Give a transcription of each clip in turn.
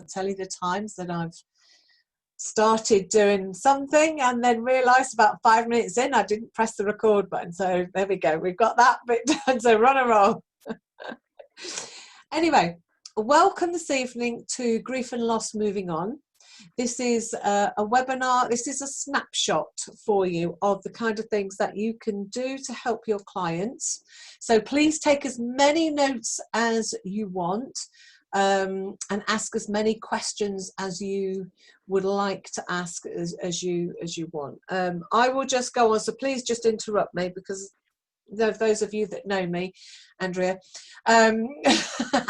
I'll tell you the times that I've started doing something and then realised about 5 minutes in I didn't press the record button. So there we go, we've got that bit done, so run and roll. Anyway, welcome this evening to Grief and Loss Moving On. This is a webinar, this is a snapshot for you of the kind of things that you can do to help your clients. So please take as many notes as you want. And ask as many questions as you would like to ask as you want. I will just go on, so please just interrupt me, because those of you that know me, Andrea and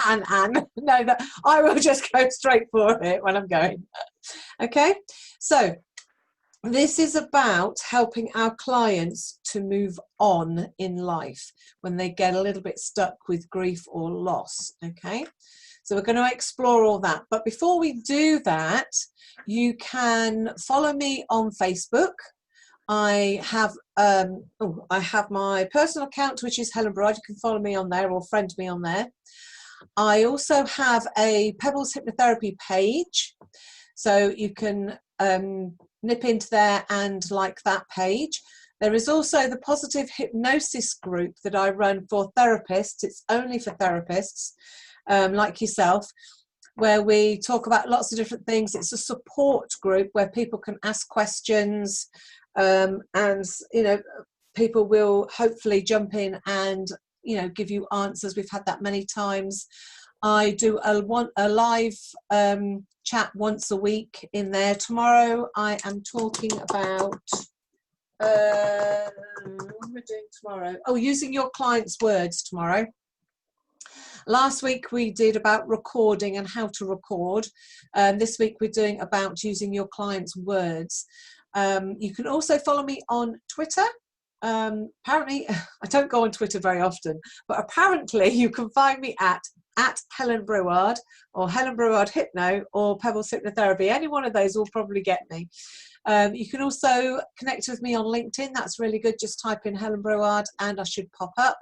Anne, know that I will just go straight for it when I'm going. Okay, so this is about helping our clients to move on in life when they get a little bit stuck with grief or loss. Okay, so we're going to explore all that. But before we do that, you can follow me on Facebook. I have my personal account, which is Helen Bride. You can follow me on there or friend me on there. I also have a Pebbles Hypnotherapy page, so you can nip into there and like that page. There is also the Positive Hypnosis group that I run for therapists. It's only for therapists. Like yourself, where we talk about lots of different things. It's a support group where people can ask questions, and you know, people will hopefully jump in and, you know, give you answers. We've had that many times. I do a live chat once a week in there. Tomorrow I am talking about what am I doing tomorrow? Oh, using your clients' words tomorrow. Last week we did about recording and how to record. This week we're doing about using your clients' words. You can also follow me on Twitter. Apparently, I don't go on Twitter very often, but apparently you can find me at Helen Breward or Helen Breward Hypno or Pebbles Hypnotherapy. Any one of those will probably get me. You can also connect with me on LinkedIn. That's really good. Just type in Helen Breward and I should pop up.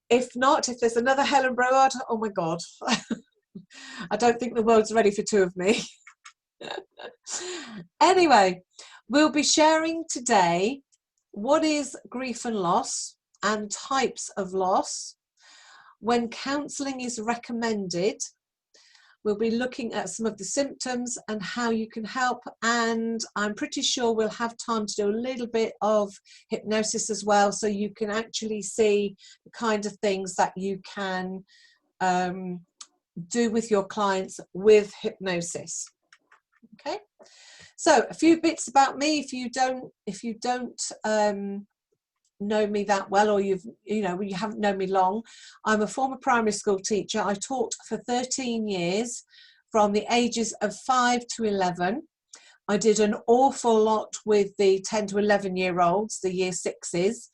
If not, if there's another Helen Breward, oh my God, I don't think the world's ready for two of me. Anyway, we'll be sharing today what is grief and loss and types of loss, when counselling is recommended. We'll be looking at some of the symptoms and how you can help, and I'm pretty sure we'll have time to do a little bit of hypnosis as well, so you can actually see the kind of things that you can do with your clients with hypnosis. Okay, so a few bits about me. If you don't know me that well, or you haven't known me long, I'm a former primary school teacher. I taught for 13 years from the ages of 5 to 11. I did an awful lot with the 10 to 11 year olds, the year sixes.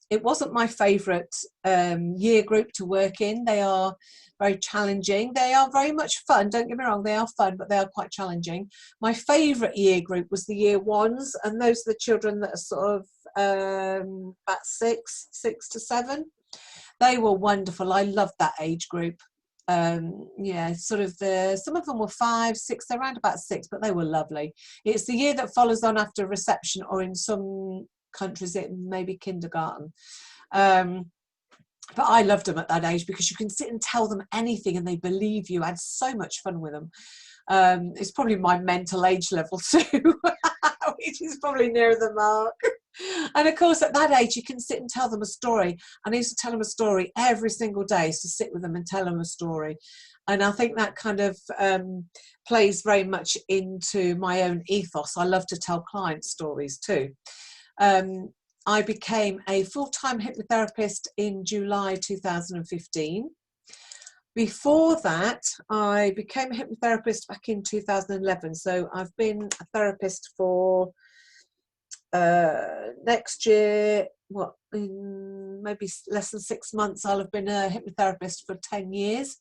It wasn't my favourite year group to work in. They are very challenging. They are very much fun, don't get me wrong, they are fun, but they are quite challenging. My favourite year group was the year ones, and those are the children that are sort of about 6 to 7. They were wonderful. I loved that age group. Yeah, sort of some of them were 5, 6, they're around about 6, but they were lovely. It's the year that follows on after reception, or in some countries it may be kindergarten. But I loved them at that age because you can sit and tell them anything and they believe you. I had so much fun with them. It's probably my mental age level too, which is probably near the mark. And of course at that age you can sit and tell them a story, and I used to tell them a story every single day, to sit with them and tell them a story. And I think that kind of plays very much into my own ethos. I love to tell clients stories too. I became a full-time hypnotherapist in July 2015. Before that, I became a hypnotherapist back in 2011. So I've been a therapist for next year, in maybe less than 6 months, I'll have been a hypnotherapist for 10 years.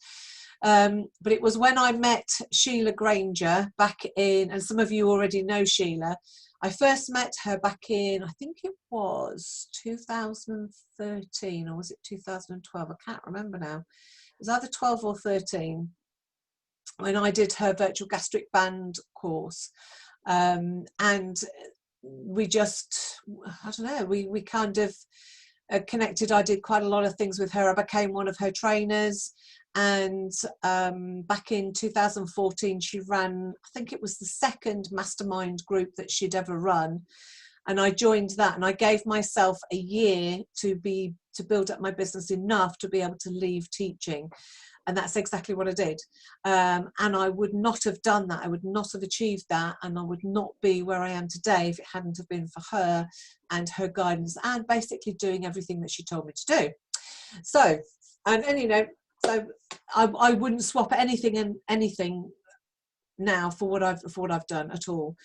But it was when I met Sheila Granger back in, and some of you already know Sheila. I first met her back in, I think it was 2013, or was it 2012? I can't remember now. It was either 12 or 13. when I did her virtual gastric band course. And we just, I don't know, we kind of connected. I did quite a lot of things with her. I became one of her trainers. And back in 2014, she ran, I think it was the second mastermind group that she'd ever run. And I joined that, and I gave myself a year to build up my business enough to be able to leave teaching. And that's exactly what I did. And I would not have done that. I would not have achieved that. And I would not be where I am today if it hadn't have been for her and her guidance and basically doing everything that she told me to do. So, and you know, so I wouldn't swap anything now for what I've done at all,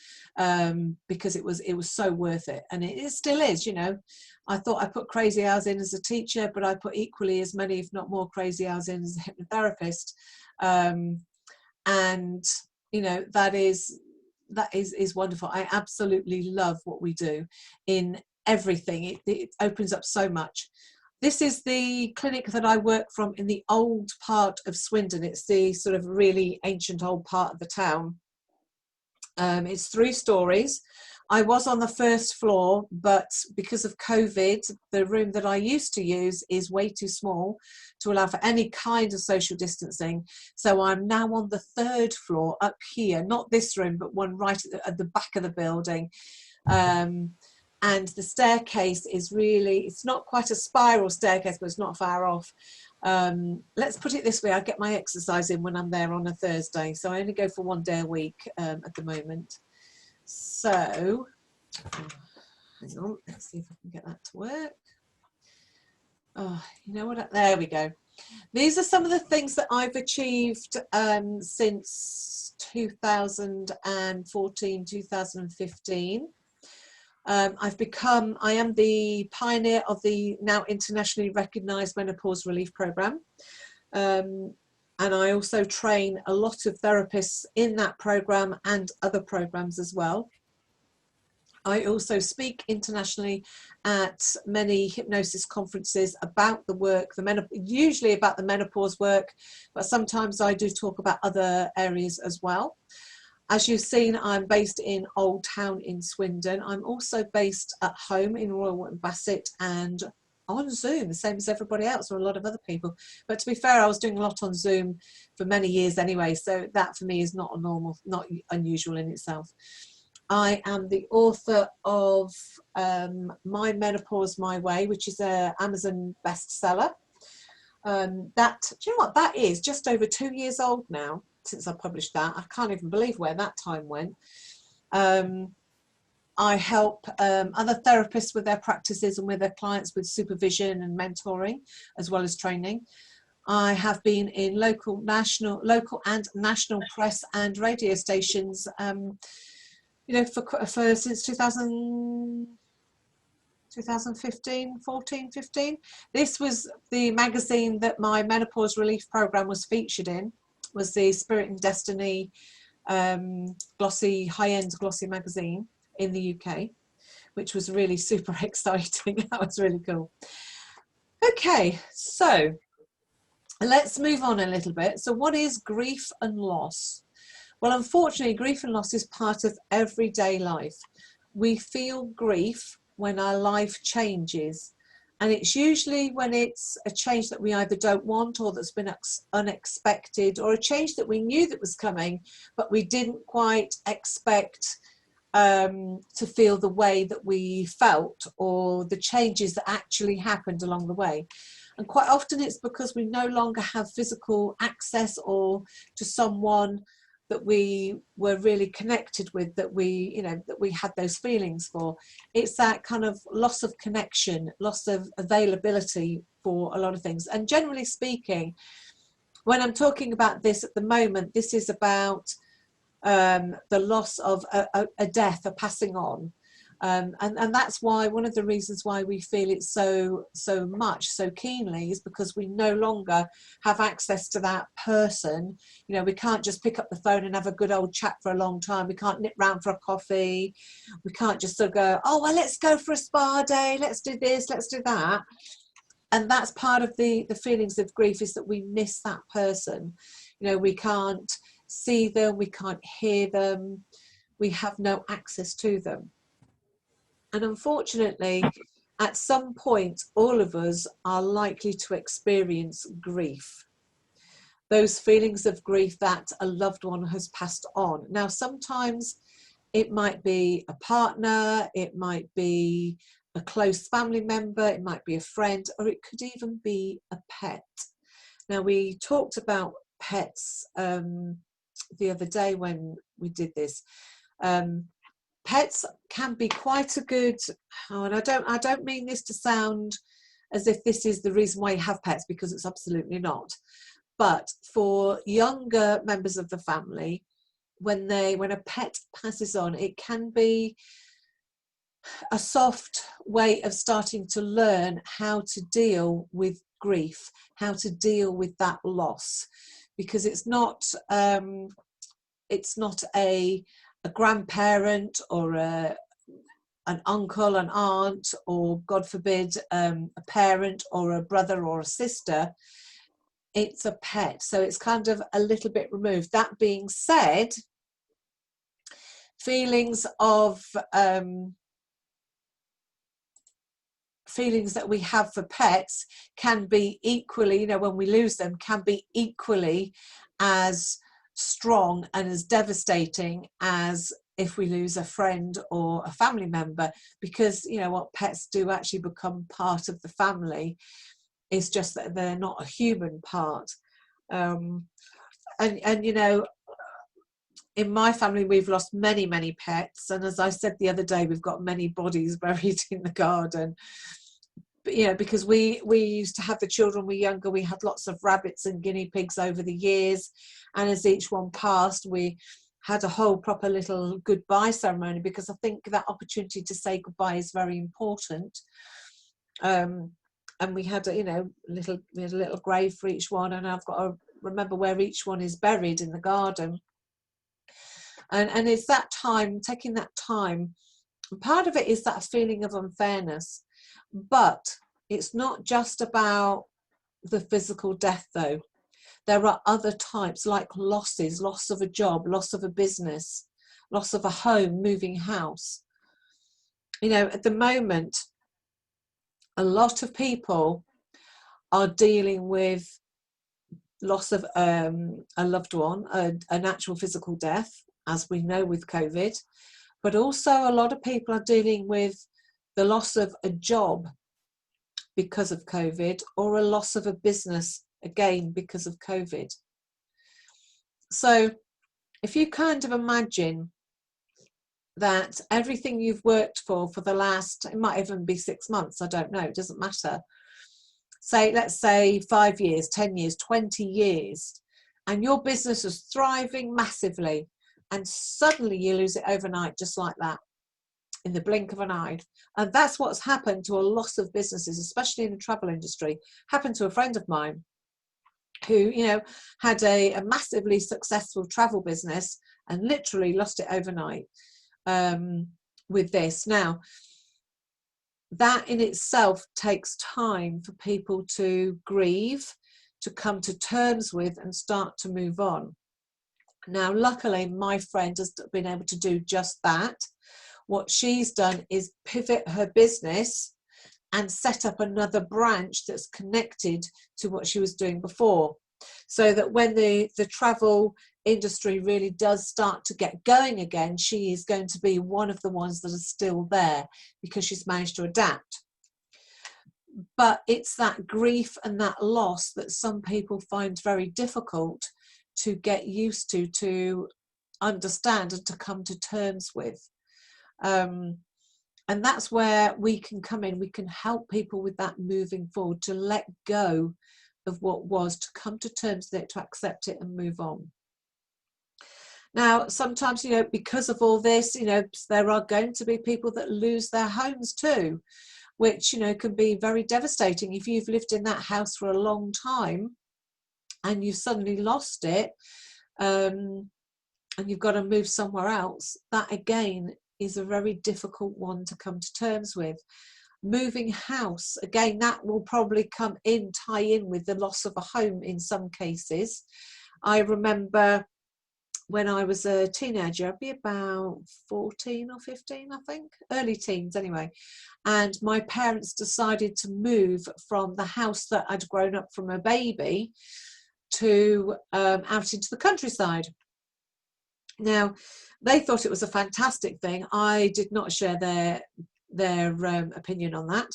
because it was so worth it, and it still is. You know, I thought I put crazy hours in as a teacher, but I put equally as many, if not more, crazy hours in as a hypnotherapist, and you know, that is wonderful. I absolutely love what we do in everything. It opens up so much. This is the clinic that I work from in the old part of Swindon. It's the sort of really ancient old part of the town. It's 3 stories. I was on the first floor, but because of COVID, the room that I used to use is way too small to allow for any kind of social distancing. So I'm now on the 3rd floor up here, not this room, but one right at the back of the building. And the staircase is really, it's not quite a spiral staircase, but it's not far off. Let's put it this way, I get my exercise in when I'm there on a Thursday. So I only go for 1 day a week at the moment. So, hang on, let's see if I can get that to work. Oh, you know what, there we go. These are some of the things that I've achieved since 2014, 2015. I am the pioneer of the now internationally recognised menopause relief program, and I also train a lot of therapists in that program and other programs as well. I also speak internationally at many hypnosis conferences about the work, usually about the menopause work, but sometimes I do talk about other areas as well. As you've seen, I'm based in Old Town in Swindon. I'm also based at home in Royal Warton Bassett and on Zoom, the same as everybody else or a lot of other people. But to be fair, I was doing a lot on Zoom for many years anyway, so that for me is not unusual in itself. I am the author of My Menopause My Way, which is an Amazon bestseller. Do you know what that is? Just over 2 years old now since I published that. I can't even believe where that time went. I help other therapists with their practices and with their clients with supervision and mentoring, as well as training. I have been in local and national press and radio stations, you know, for since 2015, 14, 15. This was the magazine that my menopause relief program was featured in, was the Spirit and Destiny glossy, high-end glossy magazine in the UK, which was really super exciting. That was really cool. Okay, so let's move on a little bit. So what is grief and loss? Well, unfortunately, grief and loss is part of everyday life. We feel grief when our life changes. And it's usually when it's a change that we either don't want or that's been unexpected, or a change that we knew that was coming, but we didn't quite expect to feel the way that we felt, or the changes that actually happened along the way. And quite often it's because we no longer have physical access or to someone that we were really connected with, that we had those feelings for. It's that kind of loss of connection, loss of availability for a lot of things. And generally speaking, when I'm talking about this at the moment, this is about the loss of a death, a passing on. And that's why one of the reasons why we feel it so keenly is because we no longer have access to that person. You know, we can't just pick up the phone and have a good old chat for a long time. We can't nip round for a coffee. We can't just sort of go, oh, well, let's go for a spa day. Let's do this, let's do that. And that's part of the feelings of grief, is that we miss that person. You know, we can't see them, we can't hear them, we have no access to them. And unfortunately, at some point, all of us are likely to experience grief. Those feelings of grief that a loved one has passed on. Now, sometimes it might be a partner, it might be a close family member, it might be a friend, or it could even be a pet. Now, we talked about pets the other day when we did this. Pets can be quite a good, and I don't mean this to sound as if this is the reason why you have pets, because it's absolutely not. But for younger members of the family, when a pet passes on, it can be a soft way of starting to learn how to deal with grief, how to deal with that loss, because it's not a grandparent or an uncle, an aunt, or God forbid a parent or a brother or a sister. It's a pet, so it's kind of a little bit removed. That being said, feelings that we have for pets can be equally, when we lose them, can be equally as strong and as devastating as if we lose a friend or a family member, because what pets do actually become part of the family. It's just that they're not a human part. And in my family, we've lost many, many pets. And as I said the other day, we've got many bodies buried in the garden. But, because we used to have, the children were younger, we had lots of rabbits and guinea pigs over the years. And as each one passed, we had a whole proper little goodbye ceremony, because I think that opportunity to say goodbye is very important. And we had a little grave for each one, and I've got to remember where each one is buried in the garden. And it's that time, taking that time. And part of it is that feeling of unfairness, but it's not just about the physical death, though. There are other types, like losses, loss of a job, loss of a business, loss of a home, moving house. At the moment, a lot of people are dealing with loss of a loved one, an actual physical death, as we know with COVID, but also a lot of people are dealing with the loss of a job because of COVID, or a loss of a business, again, because of COVID. So if you kind of imagine that everything you've worked for the last, it might even be 6 months, I don't know, it doesn't matter. Let's say 5 years, 10 years, 20 years, and your business is thriving massively, and suddenly you lose it overnight, just like that, in the blink of an eye. And that's what's happened to a lot of businesses, especially in the travel industry. Happened to a friend of mine who, had a massively successful travel business and literally lost it overnight with this. Now, that in itself takes time for people to grieve, to come to terms with, and start to move on. Now, luckily, my friend has been able to do just that. What she's done is pivot her business and set up another branch that's connected to what she was doing before, so that when the travel industry really does start to get going again, she is going to be one of the ones that are still there, because she's managed to adapt. But it's that grief and that loss that some people find very difficult to get used to understand and to come to terms with. And that's where we can come in. We can help people with that moving forward, to let go of what was, to come to terms with it, to accept it and move on. Now, sometimes, because of all this, there are going to be people that lose their homes too, which, can be very devastating. If you've lived in that house for a long time and you've suddenly lost it, and you've got to move somewhere else, that again is a very difficult one to come to terms with. Moving house, again, that will probably tie in with the loss of a home in some cases. I remember when I was a teenager. I'd be about 14 or 15, I think, early teens anyway. And my parents decided to move from the house that I'd grown up from a baby to out into the countryside. Now, they thought it was a fantastic thing. I did not share their opinion on that.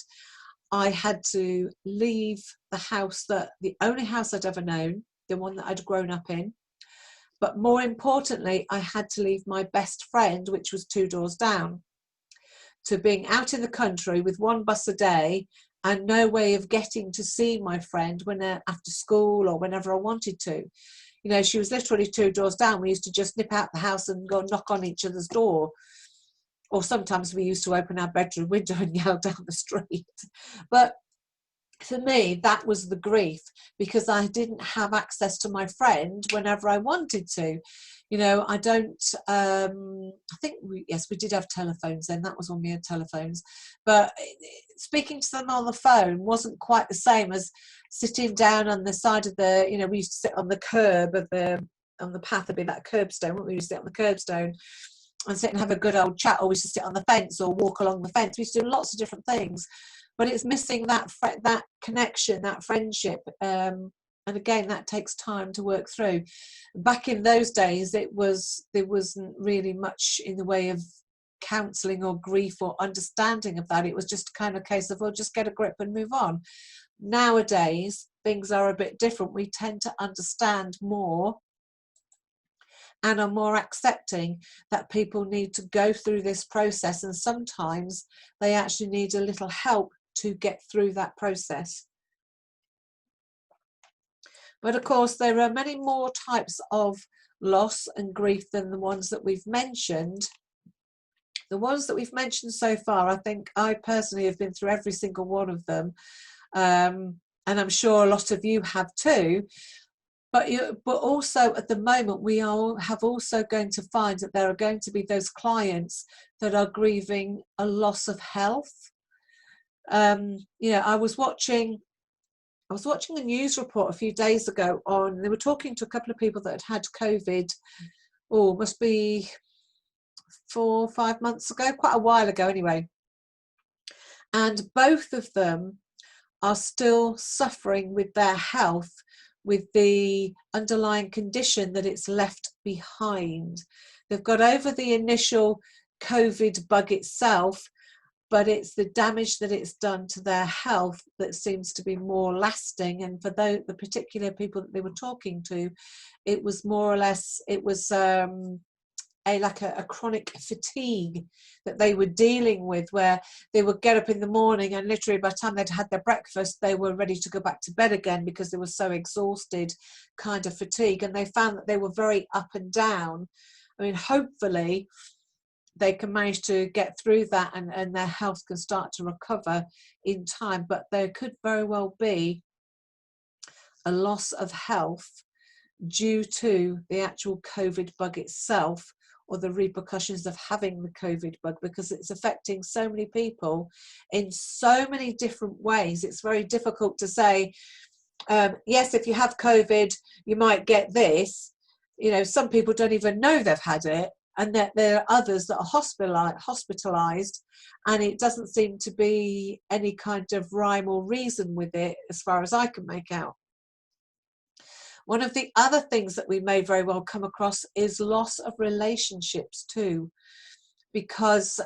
I had to leave the house, the only house I'd ever known, the one that I'd grown up in. But more importantly, I had to leave my best friend, which was 2 doors down, to being out in the country with 1 bus a day and no way of getting to see my friend after school or whenever I wanted to. You know, she was literally 2 doors down. We used to just nip out the house and go knock on each other's door. Or sometimes we used to open our bedroom window and yell down the street. But for me, that was the grief, because I didn't have access to my friend whenever I wanted to. You know, I don't, I think, we did have telephones then. That was when we had telephones. But speaking to them on the phone wasn't quite the same as sitting down on the side of we used to sit on the curb on the path, there'd be that curbstone. We used to sit on the curbstone and sit and have a good old chat, or we used to sit on the fence or walk along the fence. We used to do lots of different things. But it's missing that connection, that friendship. And again, that takes time to work through. Back in those days, there wasn't really much in the way of counselling or grief or understanding of that. It was just kind of a case of, well, just get a grip and move on. Nowadays, things are a bit different. We tend to understand more and are more accepting that people need to go through this process, and sometimes they actually need a little help to get through that process. But of course, there are many more types of loss and grief than the ones that we've mentioned. The ones that we've mentioned so far, I think I personally have been through every single one of them, and I'm sure a lot of you have too. But also at the moment, we have also going to find that there are going to be those clients that are grieving a loss of health. I was watching a news report a few days ago they were talking to a couple of people that had COVID. Must be 4 or 5 months ago, quite a while ago anyway. And both of them are still suffering with their health, with the underlying condition that it's left behind. They've got over the initial COVID bug itself, but it's the damage that it's done to their health that seems to be more lasting. And for the particular people that they were talking to, it was more or less, it was a chronic fatigue that they were dealing with, where they would get up in the morning and literally by the time they'd had their breakfast, they were ready to go back to bed again because they were so exhausted, kind of fatigue. And they found that they were very up and down. I mean, hopefully they can manage to get through that and their health can start to recover in time. But there could very well be a loss of health due to the actual COVID bug itself, or the repercussions of having the COVID bug, because it's affecting so many people in so many different ways. It's very difficult to say, yes, if you have COVID, you might get this. You know, some people don't even know they've had it, and that there are others that are hospitalized, and it doesn't seem to be any kind of rhyme or reason with it as far as I can make out. One of the other things that we may very well come across is loss of relationships too, because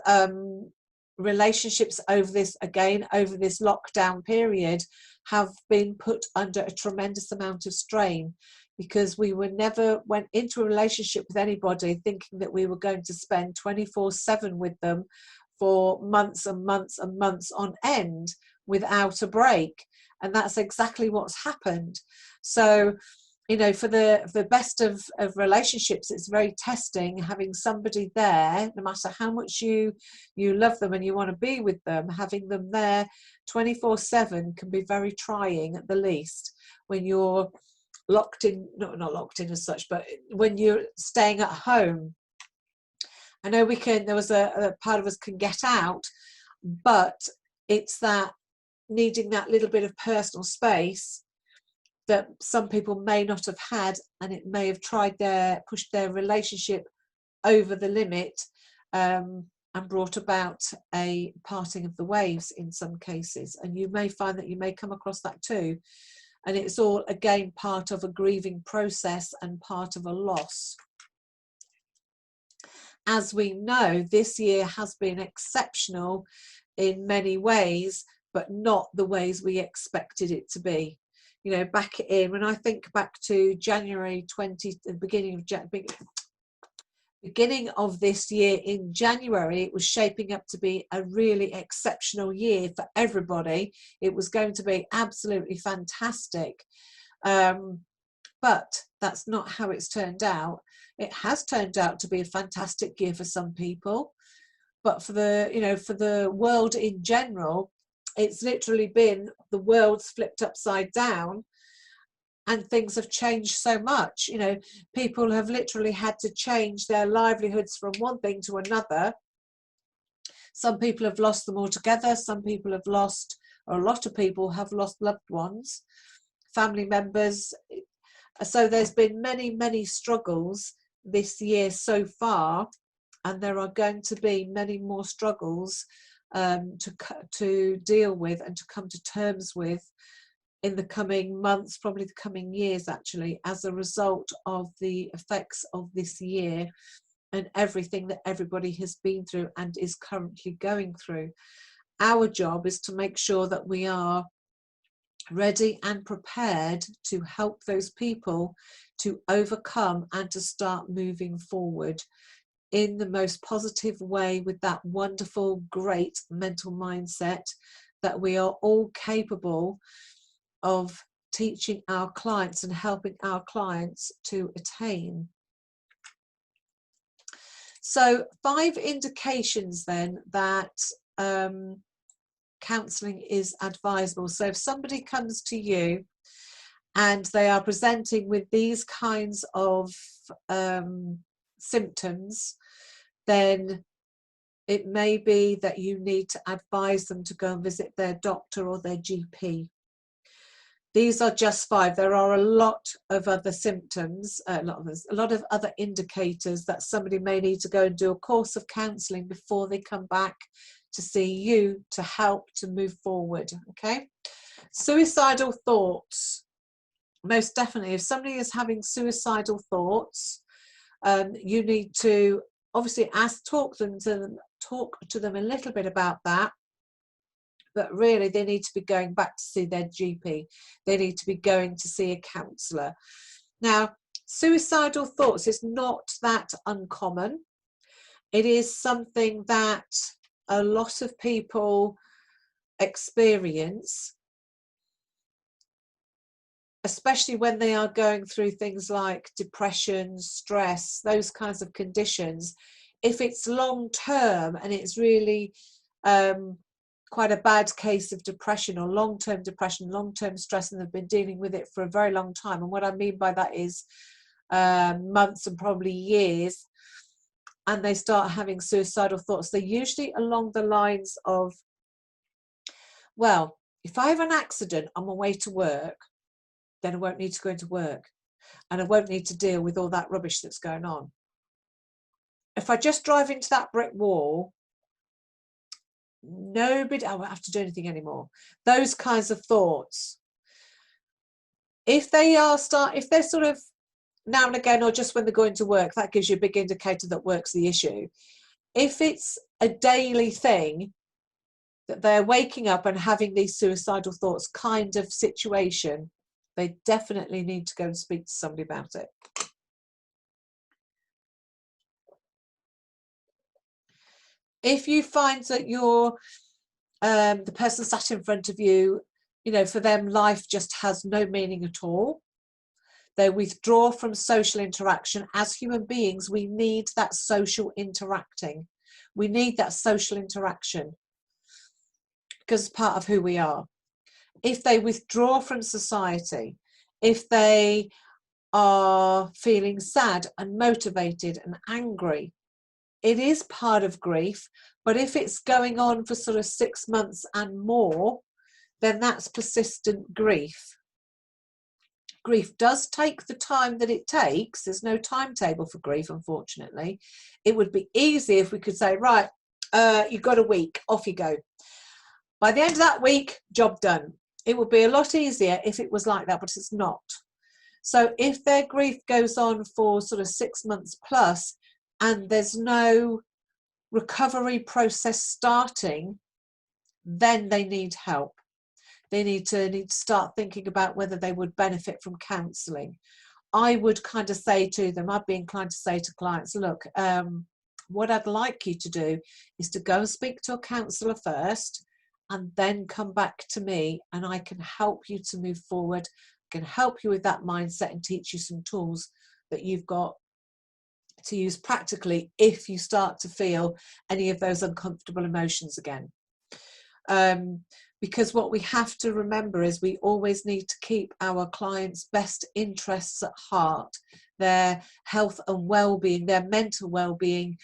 relationships over this lockdown period have been put under a tremendous amount of strain, because we never went into a relationship with anybody thinking that we were going to spend 24/7 with them for months and months and months on end without a break. And that's exactly what's happened. So, you know, for the best of relationships, it's very testing having somebody there, no matter how much you love them and you want to be with them. Having them there 24/7 can be very trying at the least, when you're locked in, not locked in as such, but when you're staying at home. I know there was a part of us can get out, but it's that needing that little bit of personal space that some people may not have had, and it may have pushed their relationship over the limit, and brought about a parting of the waves in some cases. And you may find that you may come across that too. And it's all, again, part of a grieving process and part of a loss. As we know, this year has been exceptional in many ways, but not the ways we expected it to be. You know, when I think back to January 20, the beginning of this year in January, it was shaping up to be a really exceptional year for everybody. It was going to be absolutely fantastic. But that's not how it's turned out. It has turned out to be a fantastic year for some people, but for the world in general, it's literally been, the world's flipped upside down, and things have changed so much. You know, people have literally had to change their livelihoods from one thing to another. Some people have lost them altogether. Some people have lost, or a lot of people have lost loved ones, family members. So there's been many, many struggles this year so far, and there are going to be many more struggles to deal with and to come to terms with in the coming months, probably the coming years actually, as a result of the effects of this year and everything that everybody has been through and is currently going through. Our job is to make sure that we are ready and prepared to help those people to overcome and to start moving forward in the most positive way, with that wonderful, great mental mindset that we are all capable of teaching our clients and helping our clients to attain. So 5 indications then that counselling is advisable. So if somebody comes to you and they are presenting with these kinds of symptoms, then it may be that you need to advise them to go and visit their doctor or their GP. These are just 5. There are a lot of other symptoms, a lot of other indicators that somebody may need to go and do a course of counselling before they come back to see you to help to move forward. Okay, suicidal thoughts. Most definitely, if somebody is having suicidal thoughts, you need to obviously talk to them a little bit about that. But really, they need to be going back to see their GP. They need to be going to see a counsellor. Now, suicidal thoughts is not that uncommon. It is something that a lot of people experience, especially when they are going through things like depression, stress, those kinds of conditions. If it's long term and it's really quite a bad case of depression or long-term depression, long-term stress, and they've been dealing with it for a very long time. And what I mean by that is months and probably years, and they start having suicidal thoughts. They're usually along the lines of, well, if I have an accident on my way to work, then I won't need to go into work and I won't need to deal with all that rubbish that's going on. If I just drive into that brick wall, I won't have to do anything anymore. Those kinds of thoughts. If they're sort of now and again, or just when they're going to work, that gives you a big indicator that work's the issue. If it's a daily thing that they're waking up and having these suicidal thoughts kind of situation, they definitely need to go and speak to somebody about it. If you find that you're the person sat in front of you, you know, for them life just has no meaning at all, they withdraw from social interaction. As human beings, we need that social interacting. We need that social interaction because it's part of who we are. If they withdraw from society, if they are feeling sad and motivated and angry, it is part of grief. But if it's going on for sort of 6 months and more, then that's persistent grief. grief does take the time that it takes, there's no timetable for grief, unfortunately. It would be easy if we could say, right, you've got a week, off you go. By the end of that week, job done. It would be a lot easier if it was like that, but it's not. So if their grief goes on for sort of 6 months plus and there's no recovery process starting, then they need help. They need to start thinking about whether they would benefit from counselling. I would kind of say to them, I'd be inclined to say to clients, look, what I'd like you to do is to go and speak to a counsellor first and then come back to me, and I can help you to move forward, can help you with that mindset and teach you some tools that you've got to use practically if you start to feel any of those uncomfortable emotions again. Because what we have to remember is we always need to keep our clients' best interests at heart, their health and well-being, their mental well-being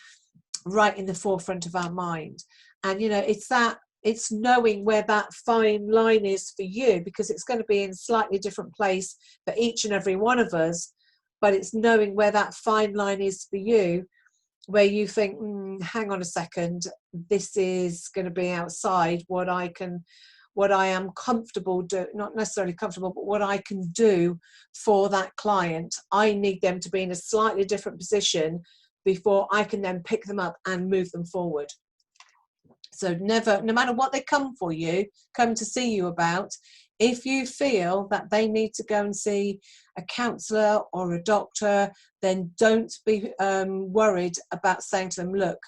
right in the forefront of our mind. And you know, it's knowing where that fine line is for you, because it's going to be in a slightly different place for each and every one of us, but it's knowing where that fine line is for you, where you think, hang on a second, this is going to be outside what I am comfortable do, not necessarily comfortable, but what I can do for that client. I need them to be in a slightly different position before I can then pick them up and move them forward. So never, no matter what they come to see you about, if you feel that they need to go and see a counsellor or a doctor, then don't be worried about saying to them, look,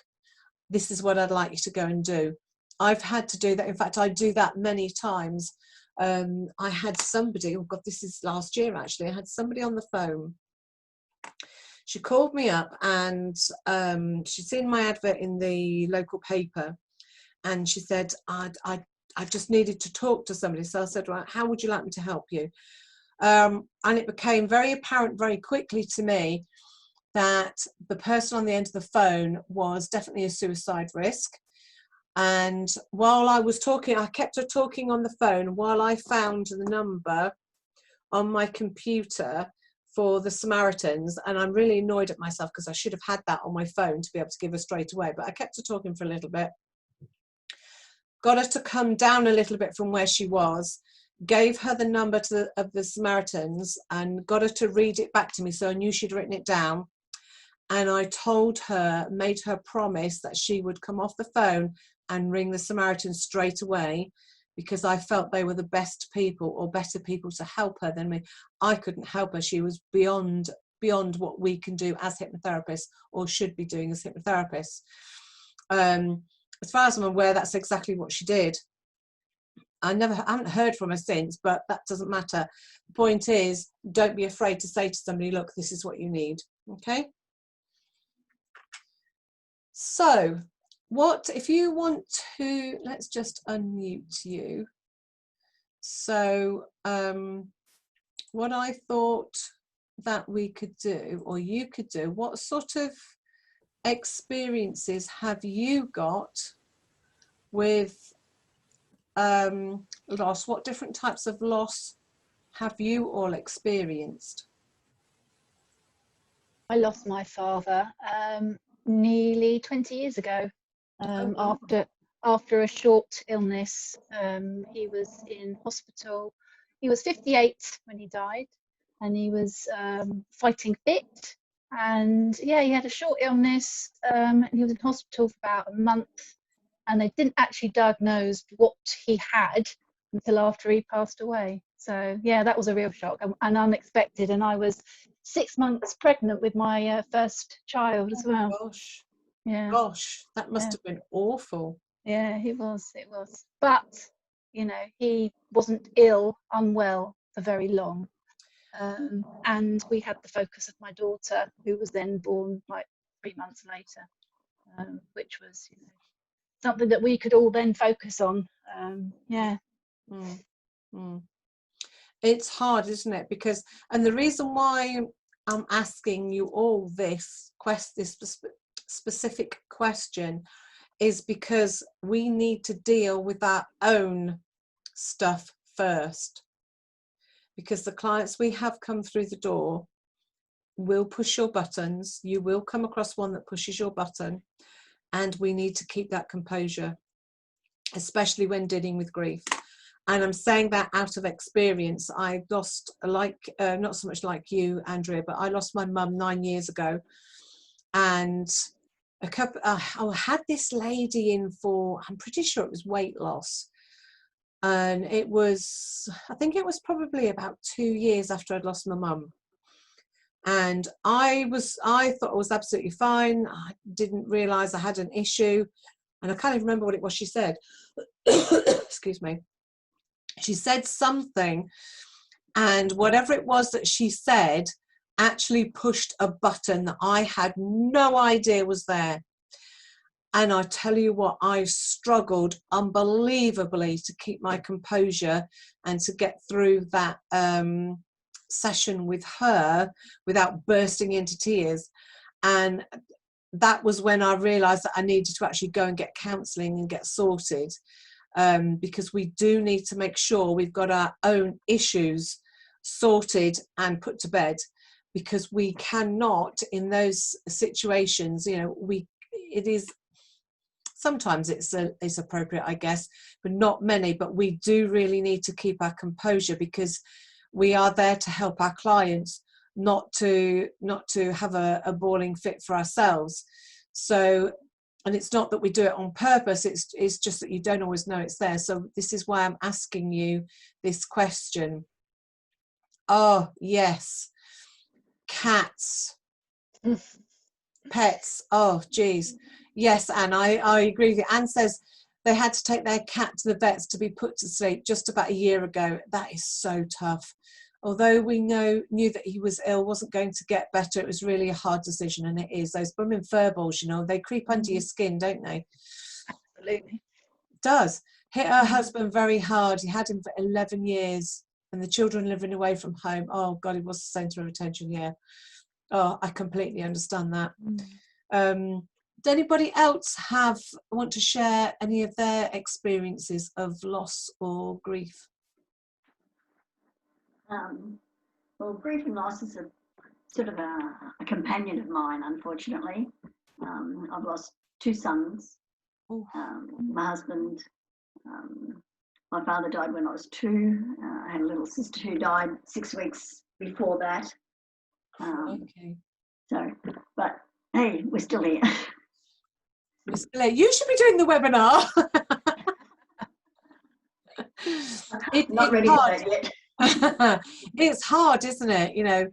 this is what I'd like you to go and do. I've had to do that. In fact, I do that many times. I had somebody, oh God, this is last year actually, I had somebody on the phone. She called me up and she'd seen my advert in the local paper, and she said, I just needed to talk to somebody. So I said, well, how would you like me to help you? And it became very apparent very quickly to me that the person on the end of the phone was definitely a suicide risk. And while I was talking, I kept her talking on the phone while I found the number on my computer for the Samaritans. And I'm really annoyed at myself because I should have had that on my phone to be able to give her straight away. But I kept her talking for a little bit, got her to come down a little bit from where she was, gave her the number of the Samaritans and got her to read it back to me, so I knew she'd written it down. And I told her, made her promise that she would come off the phone and ring the Samaritans straight away, because I felt they were the best people or better people to help her than me. I couldn't help her. She was beyond what we can do as hypnotherapists or should be doing as hypnotherapists. As far as I'm aware, that's exactly what she did. I haven't heard from her since, but that doesn't matter. The point is, don't be afraid to say to somebody, look, this is what you need. Okay? So, what if you want to, let's just unmute you. So, what I thought that we could do, or you could do, what sort of experiences have you got with loss? What different types of loss have you all experienced? I lost my father nearly 20 years ago. After a short illness. He was in hospital. He was 58 when he died, and he was fighting fit. And yeah, he had a short illness. He was in hospital for about a month, and they didn't actually diagnose what he had until after he passed away. So yeah, that was a real shock and unexpected. And I was 6 months pregnant with my first child as well. Gosh. Yeah. Gosh, that must have been awful. Yeah, it was. But, you know, he wasn't unwell for very long. And we had the focus of my daughter, who was then born like 3 months later, which was, you know, something that we could all then focus on. Yeah. It's hard, isn't it? Because, and the reason why I'm asking you all this specific question is because we need to deal with our own stuff first. because the clients we have come through the door will push your buttons. You will come across one that pushes your button, and we need to keep that composure, especially when dealing with grief. And I'm saying that out of experience. I lost, not so much like you, Andrea, but I lost my mum 9 years ago. And I had this lady in for, I'm pretty sure it was weight loss. And it was, I think it was probably about 2 years after I'd lost my mum. And I thought I was absolutely fine. I didn't realise I had an issue. And I can't even remember what it was she said. Excuse me. She said something, and whatever it was that she said actually pushed a button that I had no idea was there. And I tell you what, I struggled unbelievably to keep my composure and to get through that session with her without bursting into tears. And that was when I realised that I needed to actually go and get counselling and get sorted, because we do need to make sure we've got our own issues sorted and put to bed, because we cannot, in those situations, you know, it is sometimes it's appropriate, I guess, but not many. But we do really need to keep our composure, because we are there to help our clients, not to have a bawling fit for ourselves. So, and it's not that we do it on purpose, it's just that you don't always know it's there. So this is why I'm asking you this question. Oh yes, cats, pets. Oh geez, yes. And I agree with you. Anne says they had to take their cat to the vets to be put to sleep just about a year ago. That is so tough. Although we knew that he was ill, wasn't going to get better, it was really a hard decision. And it is. Those blooming fur balls, you know, they creep under your skin, don't they? Absolutely. It does. Hit her husband very hard. He had him for 11 years, and the children living away from home. Oh God, he was the centre of attention. Yeah. Oh, I completely understand that. Does anybody else want to share any of their experiences of loss or grief? Well, grief and loss is a sort of a companion of mine, unfortunately. I've lost 2 sons. My husband, my father died when I was 2. I had a little sister who died 6 weeks before that. Okay. So, but hey, we're still here. We're still here. You should be doing the webinar. Not ready for that yet. It's hard, isn't it? You know.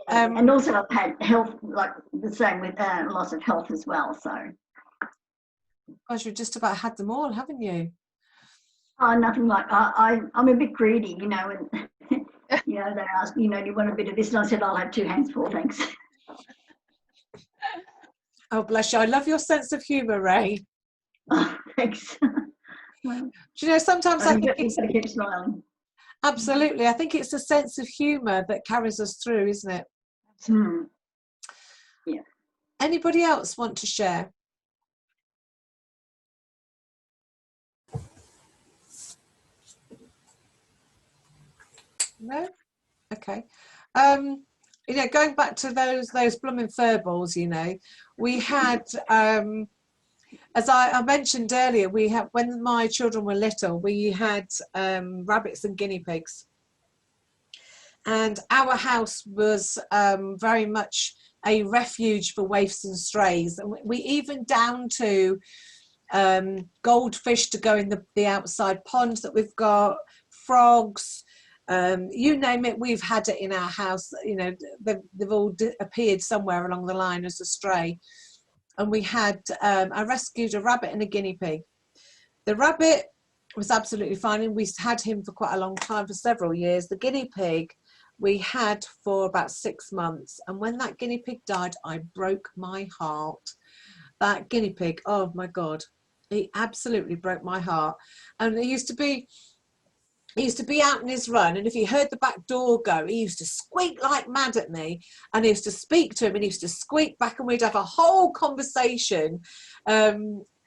And also I've had health, like the same with loss of health as well. So. Gosh, you've just about had them all, haven't you? Oh, nothing like I'm a bit greedy, you know, and you know they asked, you know, do you want a bit of this? And I said I'll have 2 hands full, thanks. Oh, bless you. I love your sense of humour, Ray. Oh, thanks. Do you know, sometimes I think it's... keep smiling. Absolutely. I think it's a sense of humour that carries us through, isn't it? Yeah. Anybody else want to share? No? Okay. You know, going back to those blooming fur balls, you know, we had, as I mentioned earlier, we had, when my children were little, we had rabbits and guinea pigs. And our house was very much a refuge for waifs and strays. And we even down to goldfish to go in the outside ponds that we've got, frogs, you name it, we've had it in our house. You know, they've all appeared somewhere along the line as a stray. And we had, I rescued a rabbit and a guinea pig. The rabbit was absolutely fine, and we had him for quite a long time, for several years. The guinea pig we had for about 6 months. And when that guinea pig died, I broke my heart. That guinea pig, oh my God, he absolutely broke my heart. And he used to be out in his run, and if he heard the back door go, he used to squeak like mad at me, and I used to speak to him, and he used to squeak back, and we'd have a whole conversation.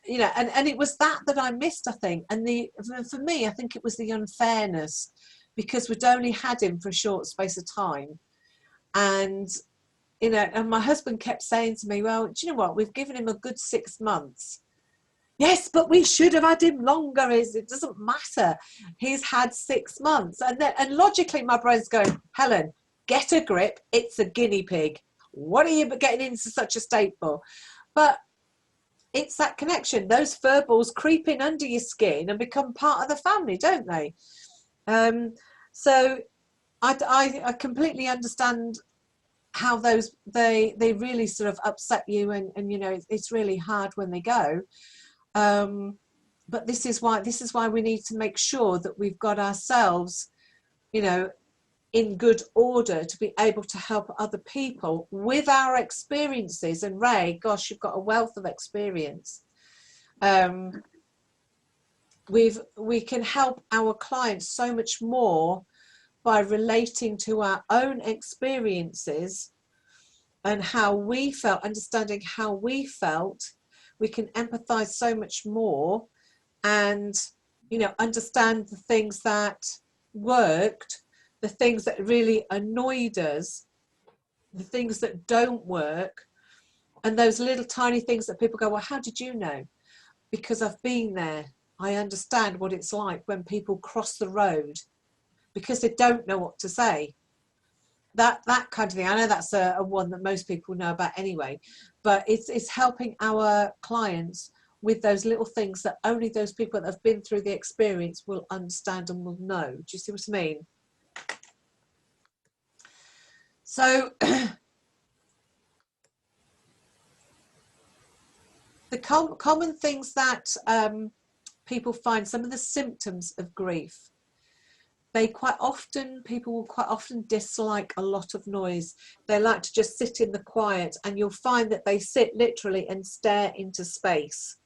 You know, and it was that I missed, I think. And for me, I think it was the unfairness because we'd only had him for a short space of time. And, you know, and my husband kept saying to me, well, do you know what? We've given him a good 6 months. Yes, but we should have had him longer. It doesn't matter. He's had 6 months. And logically, my brain's going, Helen, get a grip. It's a guinea pig. What are you getting into such a state for? But it's that connection. Those fur balls creep in under your skin and become part of the family, don't they? So I completely understand how those they really sort of upset you, and you know, it's really hard when they go. But this is why we need to make sure that we've got ourselves, you know, in good order to be able to help other people with our experiences. And Ray, gosh, you've got a wealth of experience. We can help our clients so much more by relating to our own experiences and how we felt, understanding how we felt. We can empathize so much more and, you know, understand the things that worked, the things that really annoyed us, the things that don't work, and those little tiny things that people go, well, how did you know? Because I've been there. I understand what it's like when people cross the road because they don't know what to say. That kind of thing. I know that's a one that most people know about anyway, but it's helping our clients with those little things that only those people that have been through the experience will understand and will know. Do you see what I mean? So the common things that people find, some of the symptoms of grief, people will quite often dislike a lot of noise. They like to just sit in the quiet, and you'll find that they sit literally and stare into space.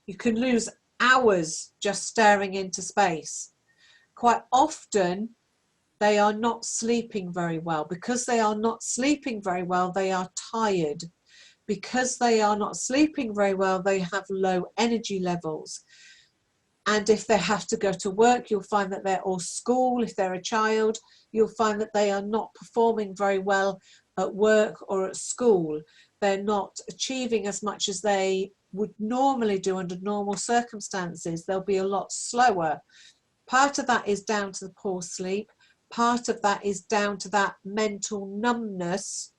You can lose hours just staring into space. Quite often they are not sleeping very well. Because they are not sleeping very well, they are tired. Because they are not sleeping very well, they have low energy levels. And if they have to go to work, you'll find that or school, if they're a child, you'll find that they are not performing very well at work or at school. They're not achieving as much as they would normally do under normal circumstances. They'll be a lot slower. Part of that is down to the poor sleep. Part of that is down to that mental numbness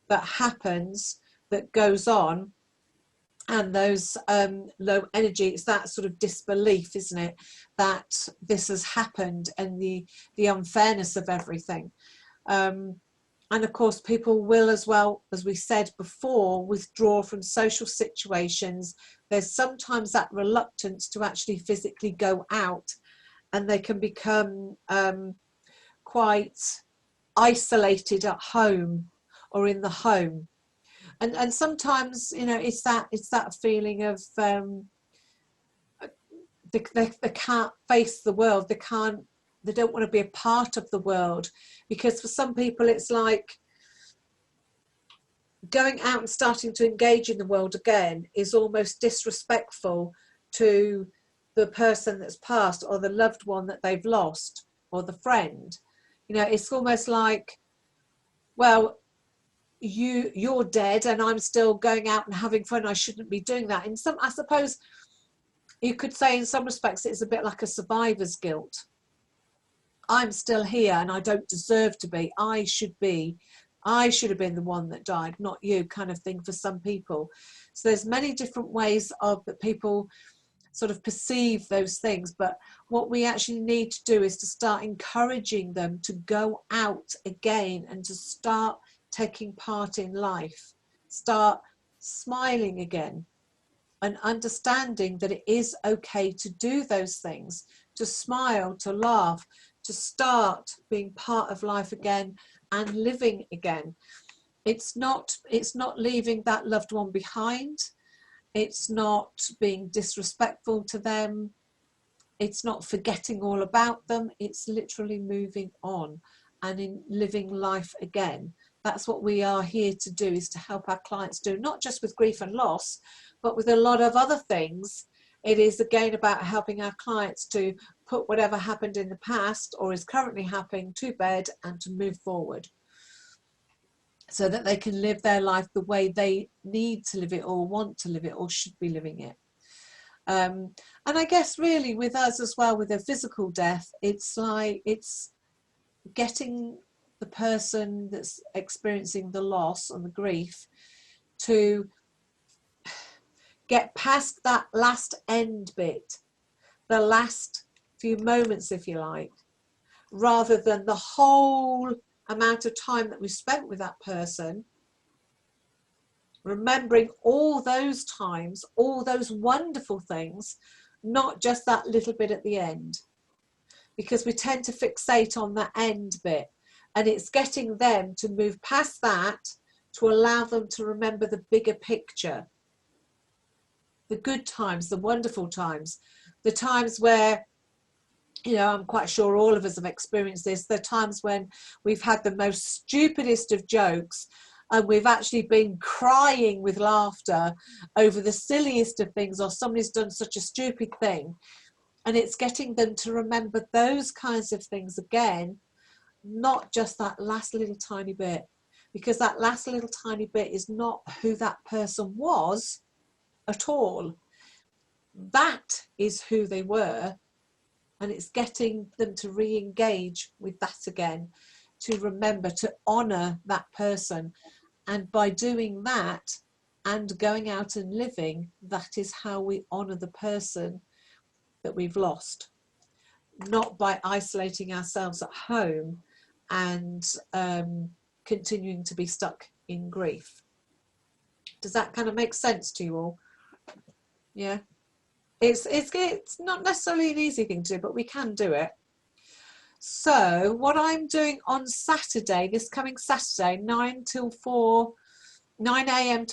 that happens, that goes on. And those low energy, it's that sort of disbelief, isn't it, that this has happened, and the unfairness of everything. And of course, people will, as well, as we said before, withdraw from social situations. There's sometimes that reluctance to actually physically go out, and they can become quite isolated at home or in the home. And sometimes, you know, it's that feeling of they can't face the world. They don't want to be a part of the world, because for some people it's like going out and starting to engage in the world again is almost disrespectful to the person that's passed, or the loved one that they've lost, or the friend. You know, it's almost like, well, you're dead and I'm still going out and having fun. I shouldn't be doing that. I suppose you could say in some respects it's a bit like a survivor's guilt. I'm still here and I don't deserve to be. I should have been the one that died, not you, kind of thing for some people. So there's many different ways that people sort of perceive those things, but what we actually need to do is to start encouraging them to go out again and to start taking part in life, start smiling again, and understanding that it is okay to do those things, to smile, to laugh, to start being part of life again and living again. It's not leaving that loved one behind. It's not being disrespectful to them. It's not forgetting all about them. It's literally moving on and in living life again. That's what we are here to do, is to help our clients do, not just with grief and loss, but with a lot of other things. It is again about helping our clients to put whatever happened in the past or is currently happening to bed and to move forward, so that they can live their life the way they need to live it or want to live it or should be living it. And I guess really with us as well, with a physical death, it's like it's getting the person that's experiencing the loss and the grief to get past that last end bit, the last few moments, if you like, rather than the whole amount of time that we spent with that person, remembering all those times, all those wonderful things, not just that little bit at the end, because we tend to fixate on that end bit, and it's getting them to move past that to allow them to remember the bigger picture, the good times, the wonderful times, the times where, you know, I'm quite sure all of us have experienced this, the times when we've had the most stupidest of jokes and we've actually been crying with laughter over the silliest of things, or somebody's done such a stupid thing. And it's getting them to remember those kinds of things again, not just that last little tiny bit, because that last little tiny bit is not who that person was at all. That is who they were. And it's getting them to re-engage with that again, to remember, to honour that person. And by doing that and going out and living, that is how we honour the person that we've lost. Not by isolating ourselves at home and continuing to be stuck in grief. Does that kind of make sense to you all? Yeah. It's not necessarily an easy thing to do, but we can do it. So what I'm doing on Saturday, this coming Saturday, 9 a.m. till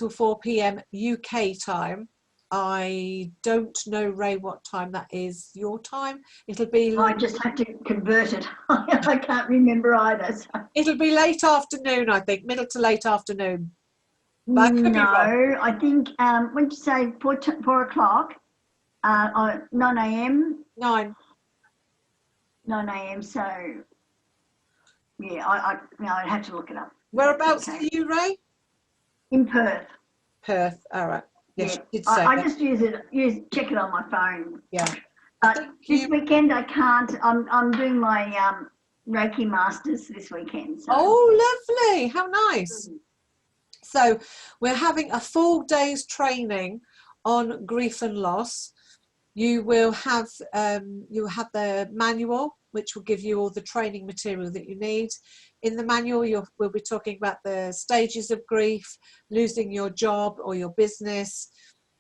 4 p.m. UK time. I don't know, Ray, what time that is your time. It'll be... I just have to convert it. I can't remember either. So. It'll be late afternoon, I think, middle to late afternoon. But I could be wrong. I think, when you say 4 o'clock, 9 a.m. 9 a.m. So, yeah, I'd have to look it up. Whereabouts are you, Ray? In Perth. Perth, all right. Yes, Yeah. you did say I that. just check it on my phone. Yeah. But this weekend I can't. I'm doing my Reiki Masters this weekend. So. Oh, lovely. How nice. So we're having a full day's training on grief and loss. You will have the manual, which will give you all the training material that you need. In the manual, we'll be talking about the stages of grief, losing your job or your business,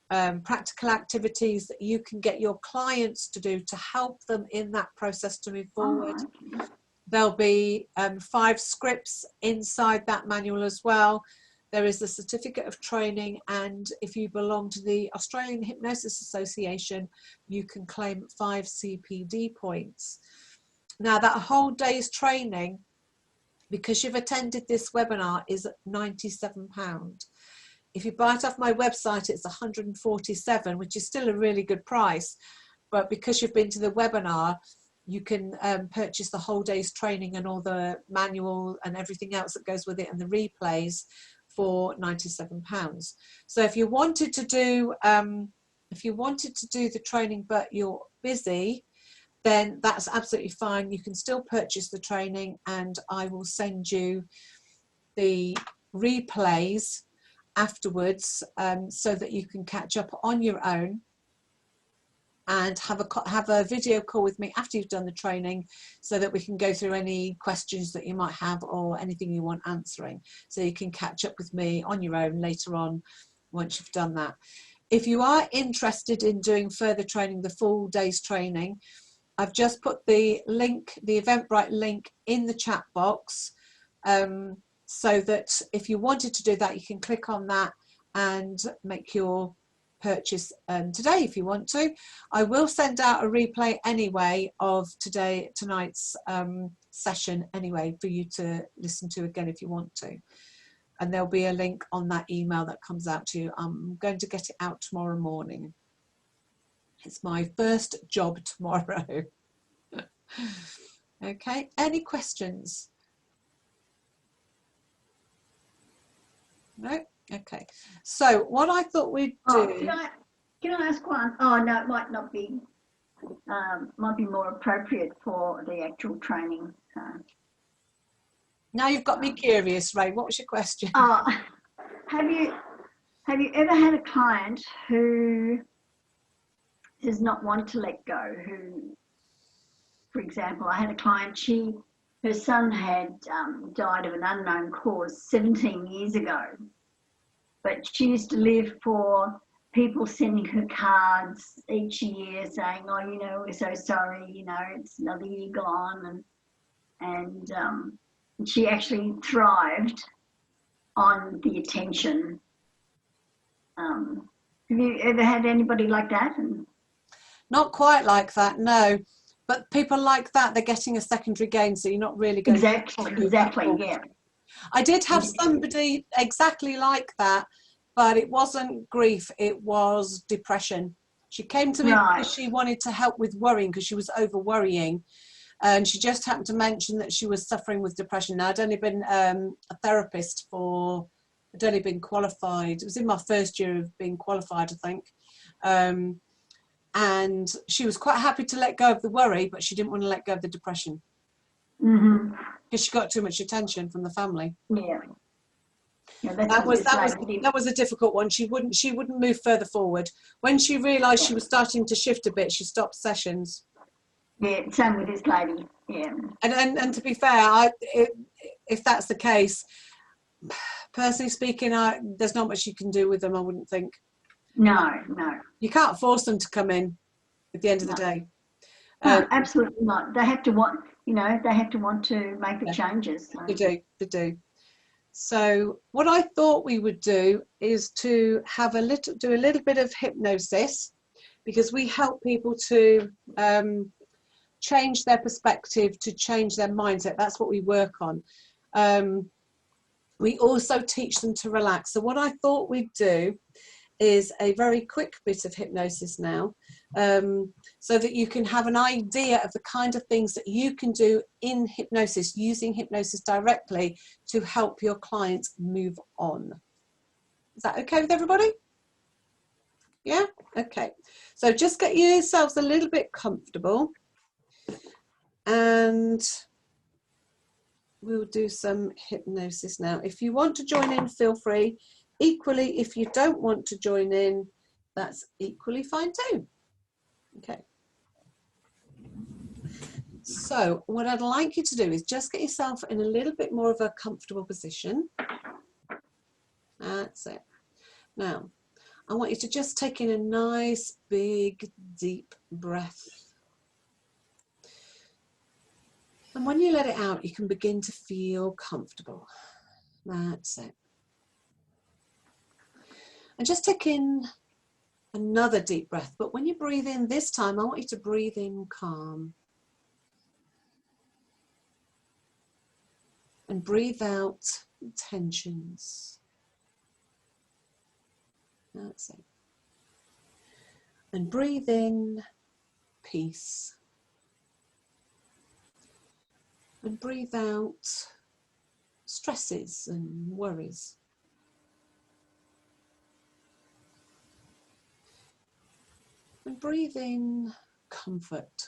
practical activities that you can get your clients to do to help them in that process to move forward. Oh, okay. There'll be 5 scripts inside that manual as well. There is the certificate of training, and if you belong to the Australian Hypnosis Association, you can claim 5 CPD points. Now, that whole day's training, because you've attended this webinar, is at £97. If you buy it off my website, it's £147, which is still a really good price. But because you've been to the webinar, you can purchase the whole day's training and all the manual and everything else that goes with it and the replays for £97. So if you wanted to do the training but you're busy, then that's absolutely fine. You can still purchase the training, and I will send you the replays afterwards, so that you can catch up on your own and have a video call with me after you've done the training, so that we can go through any questions that you might have or anything you want answering, so you can catch up with me on your own later on once you've done that. If you are interested in doing further training, the full day's training, I've just put the link, the Eventbrite link, in the chat box, so that if you wanted to do that, you can click on that and make your purchase today if you want to. I will send out a replay anyway of tonight's session anyway, for you to listen to again if you want to. And there'll be a link on that email that comes out to you. I'm going to get it out tomorrow morning. It's my first job tomorrow. Okay, any questions? No? Okay. So what I thought we'd do... Can I ask one? Oh, no, it might not be, might be more appropriate for the actual training. Now you've got me curious, Ray. What was your question? Have you ever had a client who does not want to let go? Who, for example, I had a client, her son had died of an unknown cause 17 years ago, but she used to live for people sending her cards each year saying, oh, you know, we're so sorry, you know, it's another year gone. And she actually thrived on the attention. Have you ever had anybody like that? Not quite like that, no. But people like that, they're getting a secondary gain, so you're not really going exactly, yeah. I did have somebody exactly like that, but it wasn't grief, it was depression. She came to me because she wanted to help with worrying, because she was over worrying. And she just happened to mention that she was suffering with depression. Now, I'd only been a therapist I'd only been qualified. It was in my first year of being qualified, I think. And she was quite happy to let go of the worry, but she didn't want to let go of the depression. Because she got too much attention from the family. Yeah. That was a difficult one. She wouldn't move further forward. When she realised she was starting to shift a bit, she stopped sessions. Yeah, same with this lady. Yeah. And to be fair, if that's the case, personally speaking, there's not much you can do with them, I wouldn't think. No. You can't force them to come in at the end of the day. No, absolutely not. They have to want, they have to want to make the changes. So. They do. So what I thought we would do is to do a little bit of hypnosis, because we help people to change their perspective, to change their mindset. That's what we work on. We also teach them to relax. So what I thought we'd do is a very quick bit of hypnosis now, so that you can have an idea of the kind of things that you can do in hypnosis, using hypnosis directly to help your clients move on. Is that okay with everybody? Yeah? Okay. So just get yourselves a little bit comfortable, and we'll do some hypnosis now. If you want to join in, feel free. Equally, if you don't want to join in, that's equally fine too. Okay. So what I'd like you to do is just get yourself in a little bit more of a comfortable position. That's it. Now, I want you to just take in a nice, big, deep breath. And when you let it out, you can begin to feel comfortable. That's it. And just take in another deep breath. But when you breathe in this time, I want you to breathe in calm. And breathe out tensions. That's it. And breathe in peace. And breathe out stresses and worries. And breathe in comfort.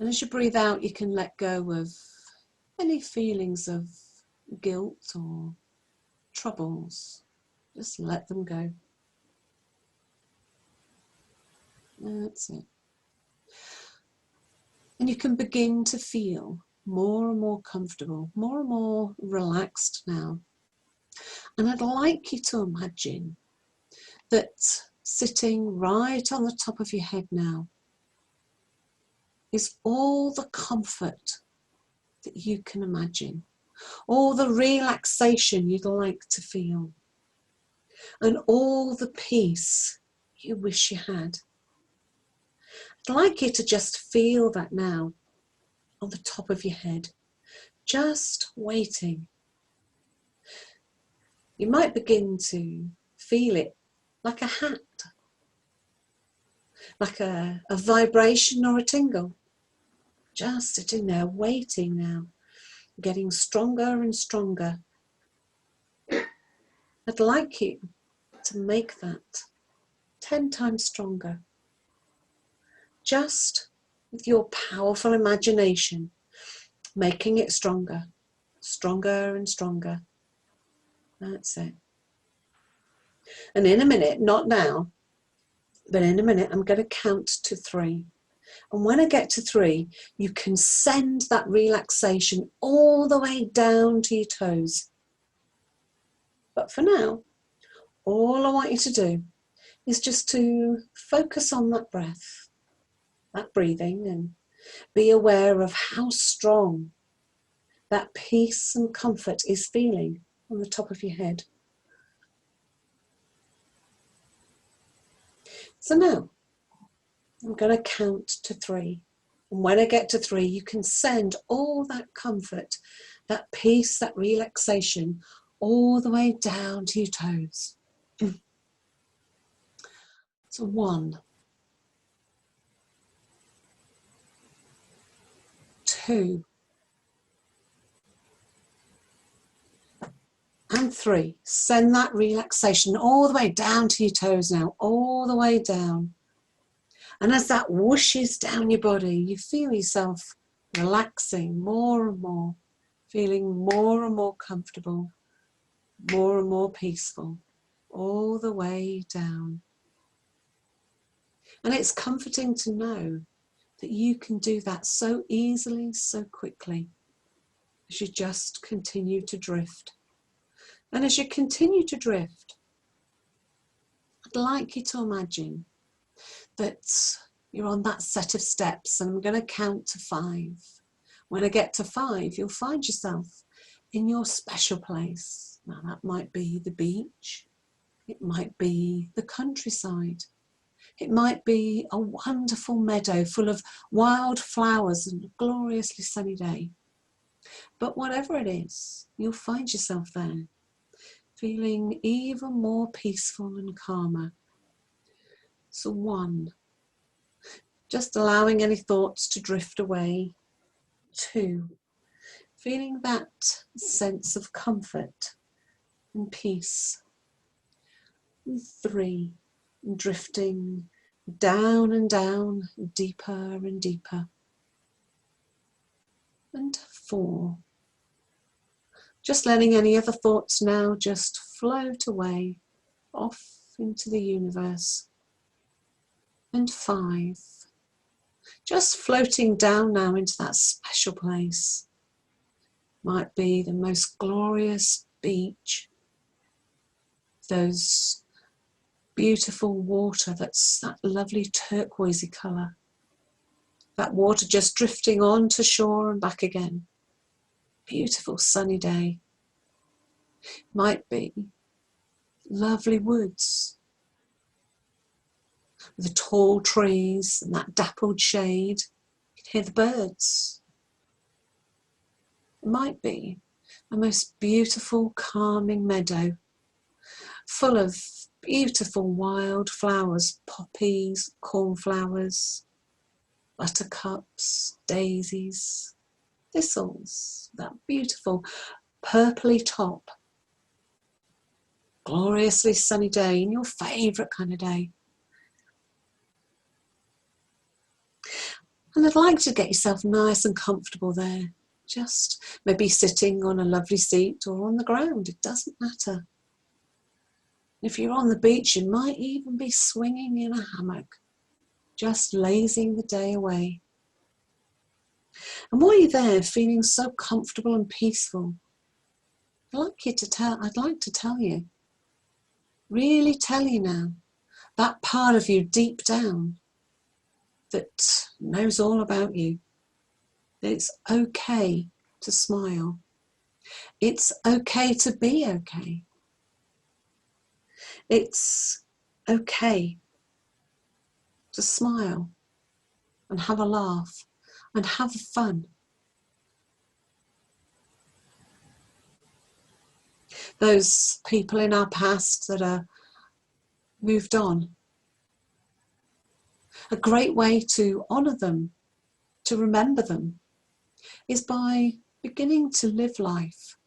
And as you breathe out, you can let go of any feelings of guilt or troubles. Just let them go. That's it. And you can begin to feel more and more comfortable, more and more relaxed now. And I'd like you to imagine that sitting right on the top of your head now is all the comfort that you can imagine, all the relaxation you'd like to feel, and all the peace you wish you had. I'd like you to just feel that now on the top of your head, just waiting. You might begin to feel it like a hat, like a vibration or a tingle. Just sitting there waiting now, getting stronger and stronger. I'd like you to make that 10 times stronger. Just with your powerful imagination, making it stronger, stronger and stronger. That's it. And in a minute, not now, but in a minute, I'm going to count to 3. And when I get to 3, you can send that relaxation all the way down to your toes. But for now, all I want you to do is just to focus on that breath, that breathing, and be aware of how strong that peace and comfort is feeling on the top of your head. So now, I'm going to count to 3. And when I get to 3, you can send all that comfort, that peace, that relaxation, all the way down to your toes. So 1, 2, and 3. Send that relaxation all the way down to your toes now, all the way down. And as that whooshes down your body, you feel yourself relaxing more and more, feeling more and more comfortable, more and more peaceful, all the way down. And it's comforting to know that you can do that so easily, so quickly, as you just continue to drift. And as you continue to drift, I'd like you to imagine that you're on that set of steps, and I'm going to count to 5. When I get to 5, you'll find yourself in your special place. Now that might be the beach, it might be the countryside, it might be a wonderful meadow full of wild flowers and a gloriously sunny day. But whatever it is, you'll find yourself there, feeling even more peaceful and calmer. So 1, just allowing any thoughts to drift away. 2, feeling that sense of comfort and peace. And 3, drifting down and down, deeper and deeper. And 4, just letting any other thoughts now just float away off into the universe. And 5, just floating down now into that special place. Might be the most glorious beach, those beautiful water, that's that lovely turquoisey colour. That water just drifting on to shore and back again. Beautiful sunny day. Might be lovely woods with the tall trees and that dappled shade. You can hear the birds. It might be a most beautiful, calming meadow full of beautiful wild flowers, poppies, cornflowers, buttercups, daisies, thistles, that beautiful purpley top. Gloriously sunny day, in your favourite kind of day. And I'd like to get yourself nice and comfortable there. Just maybe sitting on a lovely seat or on the ground, it doesn't matter. If you're on the beach, you might even be swinging in a hammock, just lazing the day away. And while you're there, feeling so comfortable and peaceful, I'd like to tell you, really tell you now, that part of you deep down that knows all about you, that it's okay to smile. It's okay to be okay. It's okay to smile and have a laugh and have fun. Those people in our past that are moved on. A great way to honour them, to remember them, is by beginning to live life,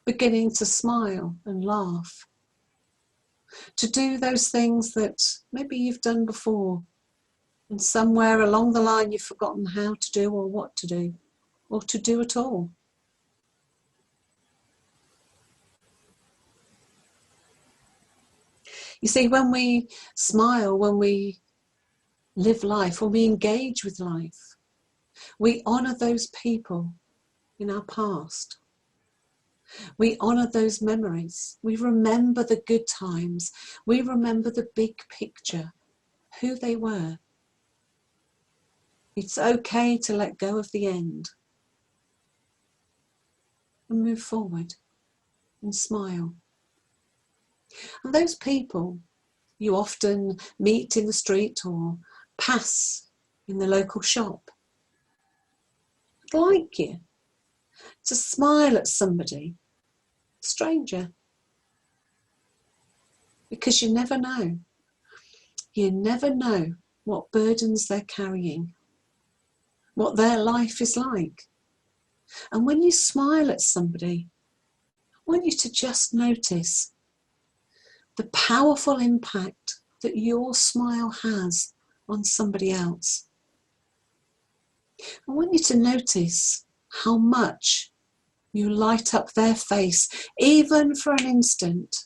beginning to smile and laugh, to do those things that maybe you've done before and somewhere along the line you've forgotten how to do or what to do, or to do at all. You see, when we smile, when we live life, when we engage with life, we honour those people in our past. We honour those memories. We remember the good times. We remember the big picture, who they were. It's okay to let go of the end and move forward and smile. And those people you often meet in the street or pass in the local shop, I'd like you to smile at somebody, a stranger, because you never know. You never know what burdens they're carrying, what their life is like. And when you smile at somebody, I want you to just notice the powerful impact that your smile has on somebody else. I want you to notice how much you light up their face, even for an instant.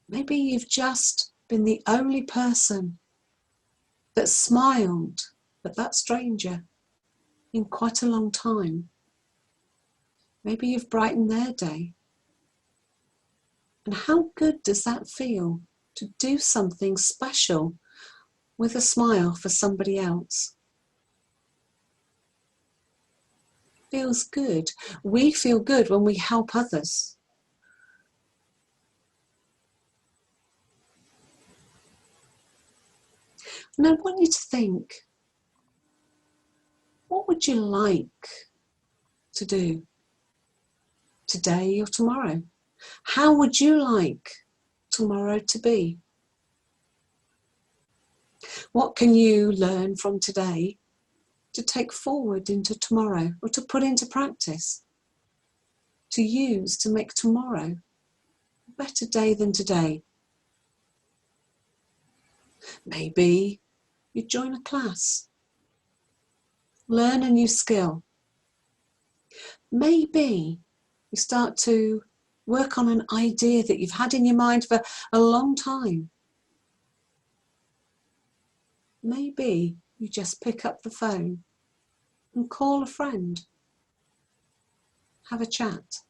Maybe you've just been the only person that smiled at that stranger in quite a long time. Maybe you've brightened their day. And how good does that feel to do something special with a smile for somebody else? Feels good. We feel good when we help others. And I want you to think, what would you like to do today or tomorrow? How would you like tomorrow to be? What can you learn from today to take forward into tomorrow, or to put into practice, to use to make tomorrow a better day than today? Maybe you join a class, learn a new skill. Maybe you start to work on an idea that you've had in your mind for a long time. Maybe you just pick up the phone and call a friend, have a chat.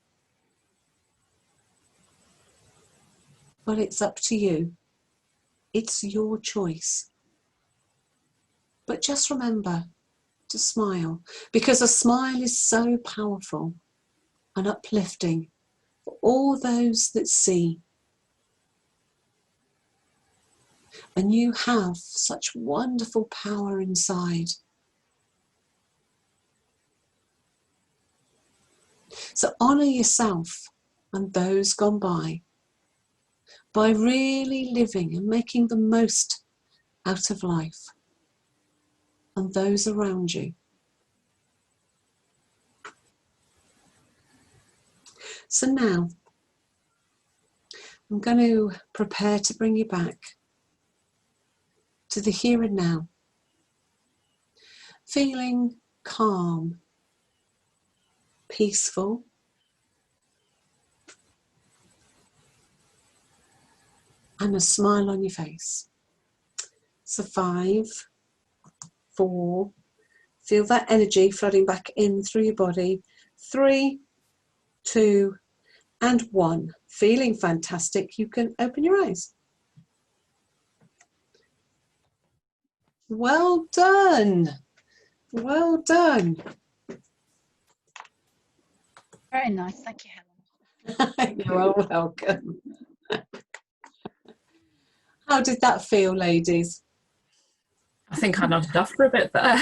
Well, it's up to you. It's your choice. But just remember to smile, because a smile is so powerful and uplifting for all those that see. And you have such wonderful power inside. So honour yourself and those gone by really living and making the most out of life and those around you. So now, I'm going to prepare to bring you back to the here and now, feeling calm, peaceful, and a smile on your face. So 5, 4, feel that energy flooding back in through your body. 3, 2, and 1. Feeling fantastic. You can open your eyes. Well done. Well done. Very nice. Thank you, Helen. You are welcome. How did that feel, ladies? I think I nodded off for a bit there.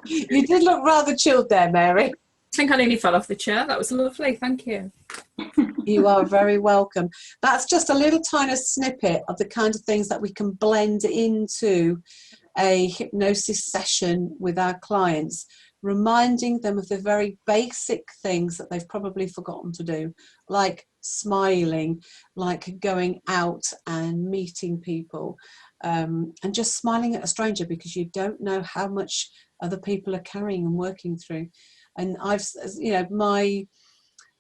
You did look rather chilled there, Mary. I think I nearly fell off the chair. That was lovely. Thank you. You are very welcome. That's just a little tiny snippet of the kind of things that we can blend into a hypnosis session with our clients, reminding them of the very basic things that they've probably forgotten to do, like smiling, like going out and meeting people, and just smiling at a stranger, because you don't know how much other people are carrying and working through. And I've, you know,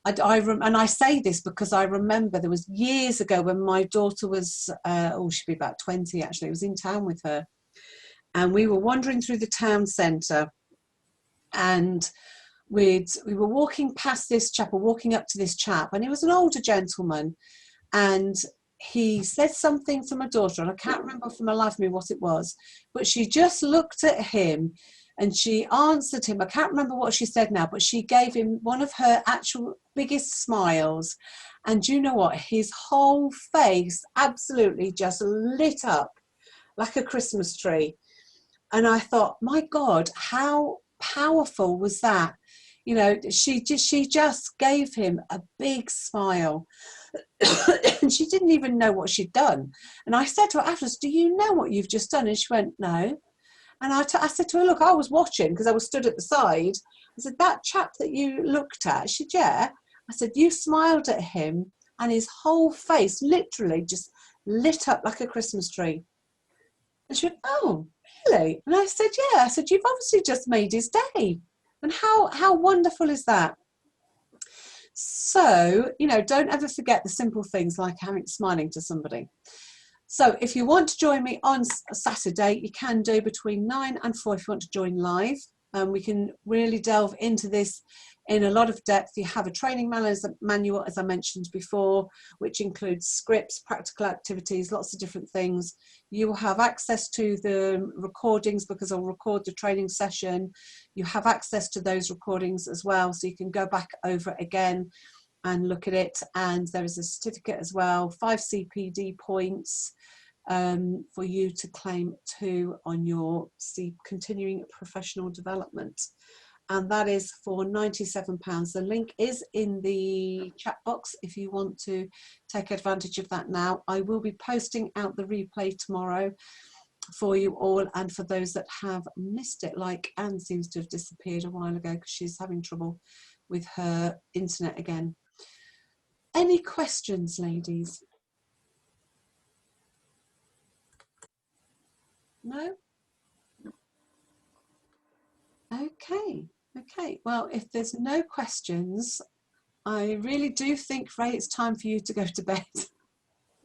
and I say this because I remember there was years ago when my daughter was, she'd be about 20 actually. I was in town with her, and we were wandering through the town centre, and we were walking past this chap, or walking up to this chap, and he was an older gentleman, and he said something to my daughter, and I can't remember for my life of me what it was, but she just looked at him and she answered him. I can't remember what she said now, but she gave him one of her actual biggest smiles. And you know what? His whole face absolutely just lit up like a Christmas tree. And I thought, my God, how powerful was that? You know, she just gave him a big smile. And she didn't even know what she'd done. And I said to her afterwards, do you know what you've just done? And she went, no. And I said to her, look, I was watching because I was stood at the side. I said, that chap that you looked at? She said, yeah. I said, you smiled at him and his whole face literally just lit up like a Christmas tree. And she went, oh, really? And I said, yeah. I said, you've obviously just made his day. And how wonderful is that? So, you know, don't ever forget the simple things like smiling to somebody. So if you want to join me on Saturday, you can do between 9 and 4 if you want to join live. We can really delve into this in a lot of depth. You have a training manual, as I mentioned before, which includes scripts, practical activities, lots of different things. You will have access to the recordings because I'll record the training session. You have access to those recordings as well, so you can go back over it again and look at it. And there is a certificate as well, 5 CPD points for you to claim too on your continuing professional development. And that is for £97. The link is in the chat box if you want to take advantage of that now. I will be posting out the replay tomorrow for you all, and for those that have missed it, like Anne seems to have disappeared a while ago because she's having trouble with her internet again. Any questions, ladies? No? Okay. Well, if there's no questions, I really do think, Ray, it's time for you to go to bed.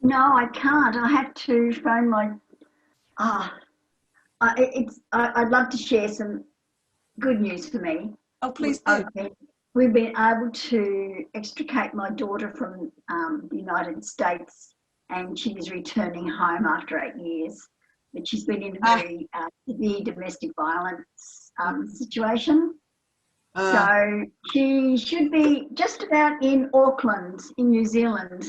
No, I can't. I have to phone my... I'd love to share some good news for me. Oh, please do. We've been able to extricate my daughter from the United States, and she is returning home after 8 years. But she's been in a very severe domestic violence situation. So she should be just about in Auckland, in New Zealand.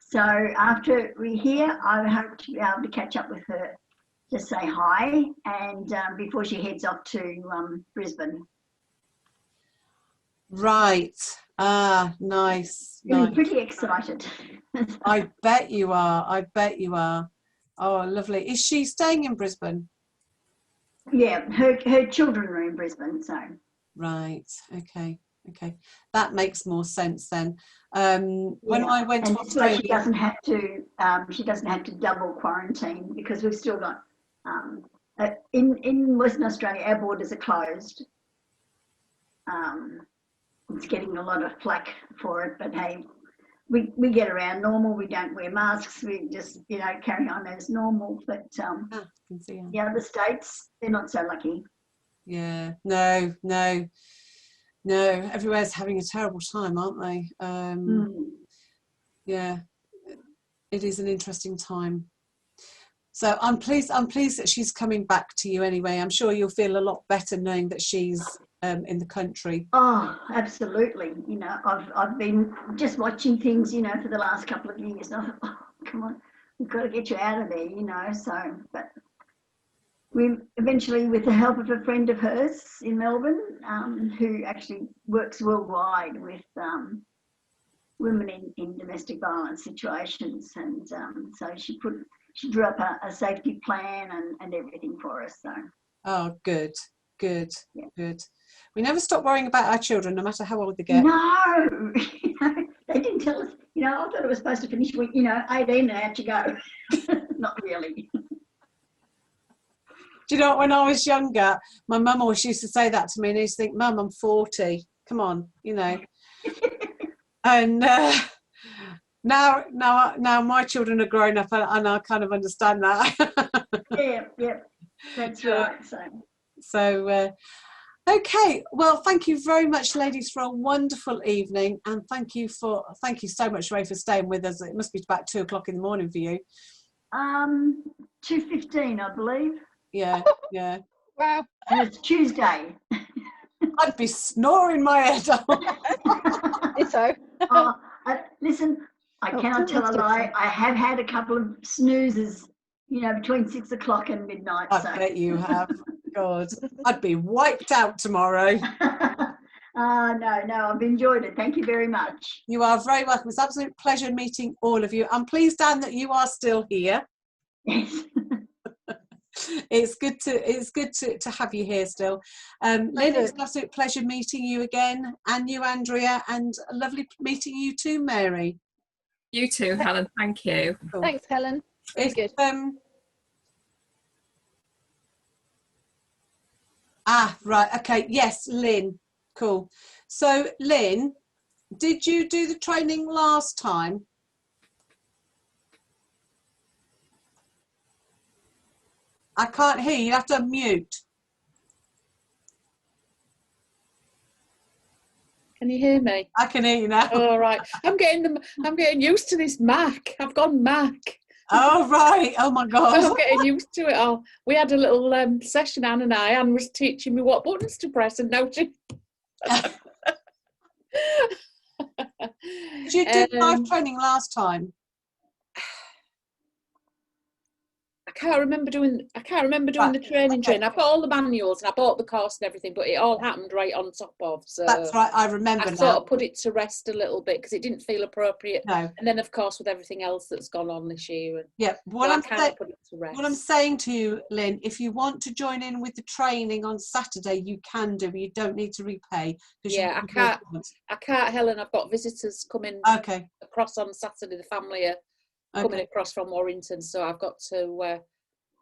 So after we're here, I hope to be able to catch up with her, just say hi, and before she heads off to Brisbane. Right. Nice. I'm pretty excited. I bet you are. Oh, lovely. Is she staying in Brisbane? Yeah, her children are in Brisbane, so. Right. Okay. That makes more sense then. When I went to Australia, she doesn't have to double quarantine, because we've still got in Western Australia our borders are closed. It's getting a lot of flack for it, but hey, we get around normal. We don't wear masks. We just carry on as normal. But the other states, they're not so lucky. Yeah. No. Everywhere's having a terrible time, aren't they? Yeah. It is an interesting time. So I'm pleased that she's coming back to you anyway. I'm sure you'll feel a lot better knowing that she's in the country. Oh, absolutely. I've been just watching things, for the last couple of years. And I thought, oh, come on, we've got to get you out of there, So, but we eventually, with the help of a friend of hers in Melbourne, who actually works worldwide with women in domestic violence situations, and so she drew up a safety plan and everything for us. So. Oh, good. Yeah. Good. We never stop worrying about our children, no matter how old they get. No, they didn't tell us. I thought it was supposed to finish with 18 and out you go. Not really. Do you know what, when I was younger, my mum always used to say that to me, and I used to think, Mum, I'm 40. Come on, And now my children are grown up, and I kind of understand that. Yeah, that's right. So, okay. Well, thank you very much, ladies, for a wonderful evening, and thank you so much, Ray, for staying with us. It must be about 2 o'clock in the morning for you. 2:15, I believe. Yeah. Wow. And it's Tuesday. I'd be snoring my head off. It's so. Listen, I cannot tell a lie. I have had a couple of snoozes, between 6 o'clock and midnight. I bet you have. God, I'd be wiped out tomorrow. No, I've enjoyed it. Thank you very much. You are very welcome. It's an absolute pleasure meeting all of you. I'm pleased, Dan, that you are still here. Yes. It's good to have you here still. Lynn, it's an absolute pleasure meeting you again, and you, Andrea, and lovely meeting you too, Mary. You too, Helen. Thank you. Cool. Thanks, Helen. Very good. Right. Okay. Yes, Lynn. Cool. So, Lynn, did you do the training last time? I can't hear you. You have to unmute. Can you hear me? I can hear you now. All right. I'm getting used to this Mac. I've gone Mac. Oh right. Oh my God. I'm getting used to it all. We had a little session, Anne and I. Anne was teaching me what buttons to press, and now she. Did you do live training last time? I can't remember doing the training. I put all the manuals and I bought the course and everything, but it all happened right on top of. So that's right. I remember. I sort of put it to rest a little bit because it didn't feel appropriate. No. And then of course with everything else that's gone on this year. Yeah. What I'm saying to you, Lynn, if you want to join in with the training on Saturday, you can do. But you don't need to repay. Yeah, I can't, Helen. I've got visitors coming. Okay. Across on Saturday. The family are coming across from Warrington, so I've got to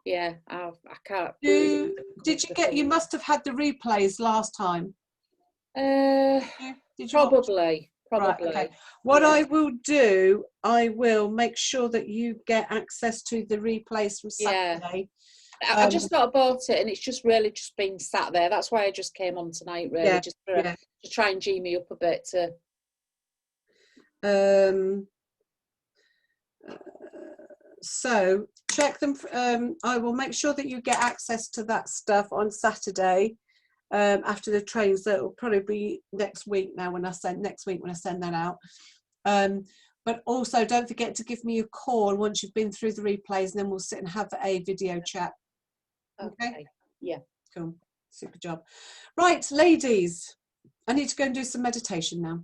I can't. You must have had the replays last time. Did you probably right, okay. What I will do, I will make sure that you get access to the replays from Saturday. I just thought about it, and it's just really just been sat there. That's why I just came on tonight, really, to try and G me up a bit. So check them. I will make sure that you get access to that stuff on Saturday after the training. So it will probably be next week now when I send that out. But also don't forget to give me a call once you've been through the replays, and then we'll sit and have a video chat. Okay? Yeah. Cool. Super job. Right, ladies, I need to go and do some meditation now.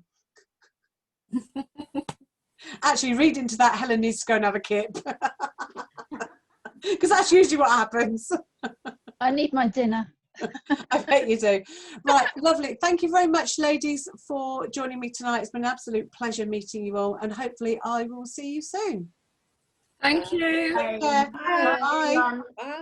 Actually, read into that, Helen needs to go and have a kip. Because that's usually what happens. I need my dinner. I bet you do. Right, lovely. Thank you very much, ladies, for joining me tonight. It's been an absolute pleasure meeting you all, and hopefully I will see you soon. Thank you. Take care. Bye. Bye. Bye.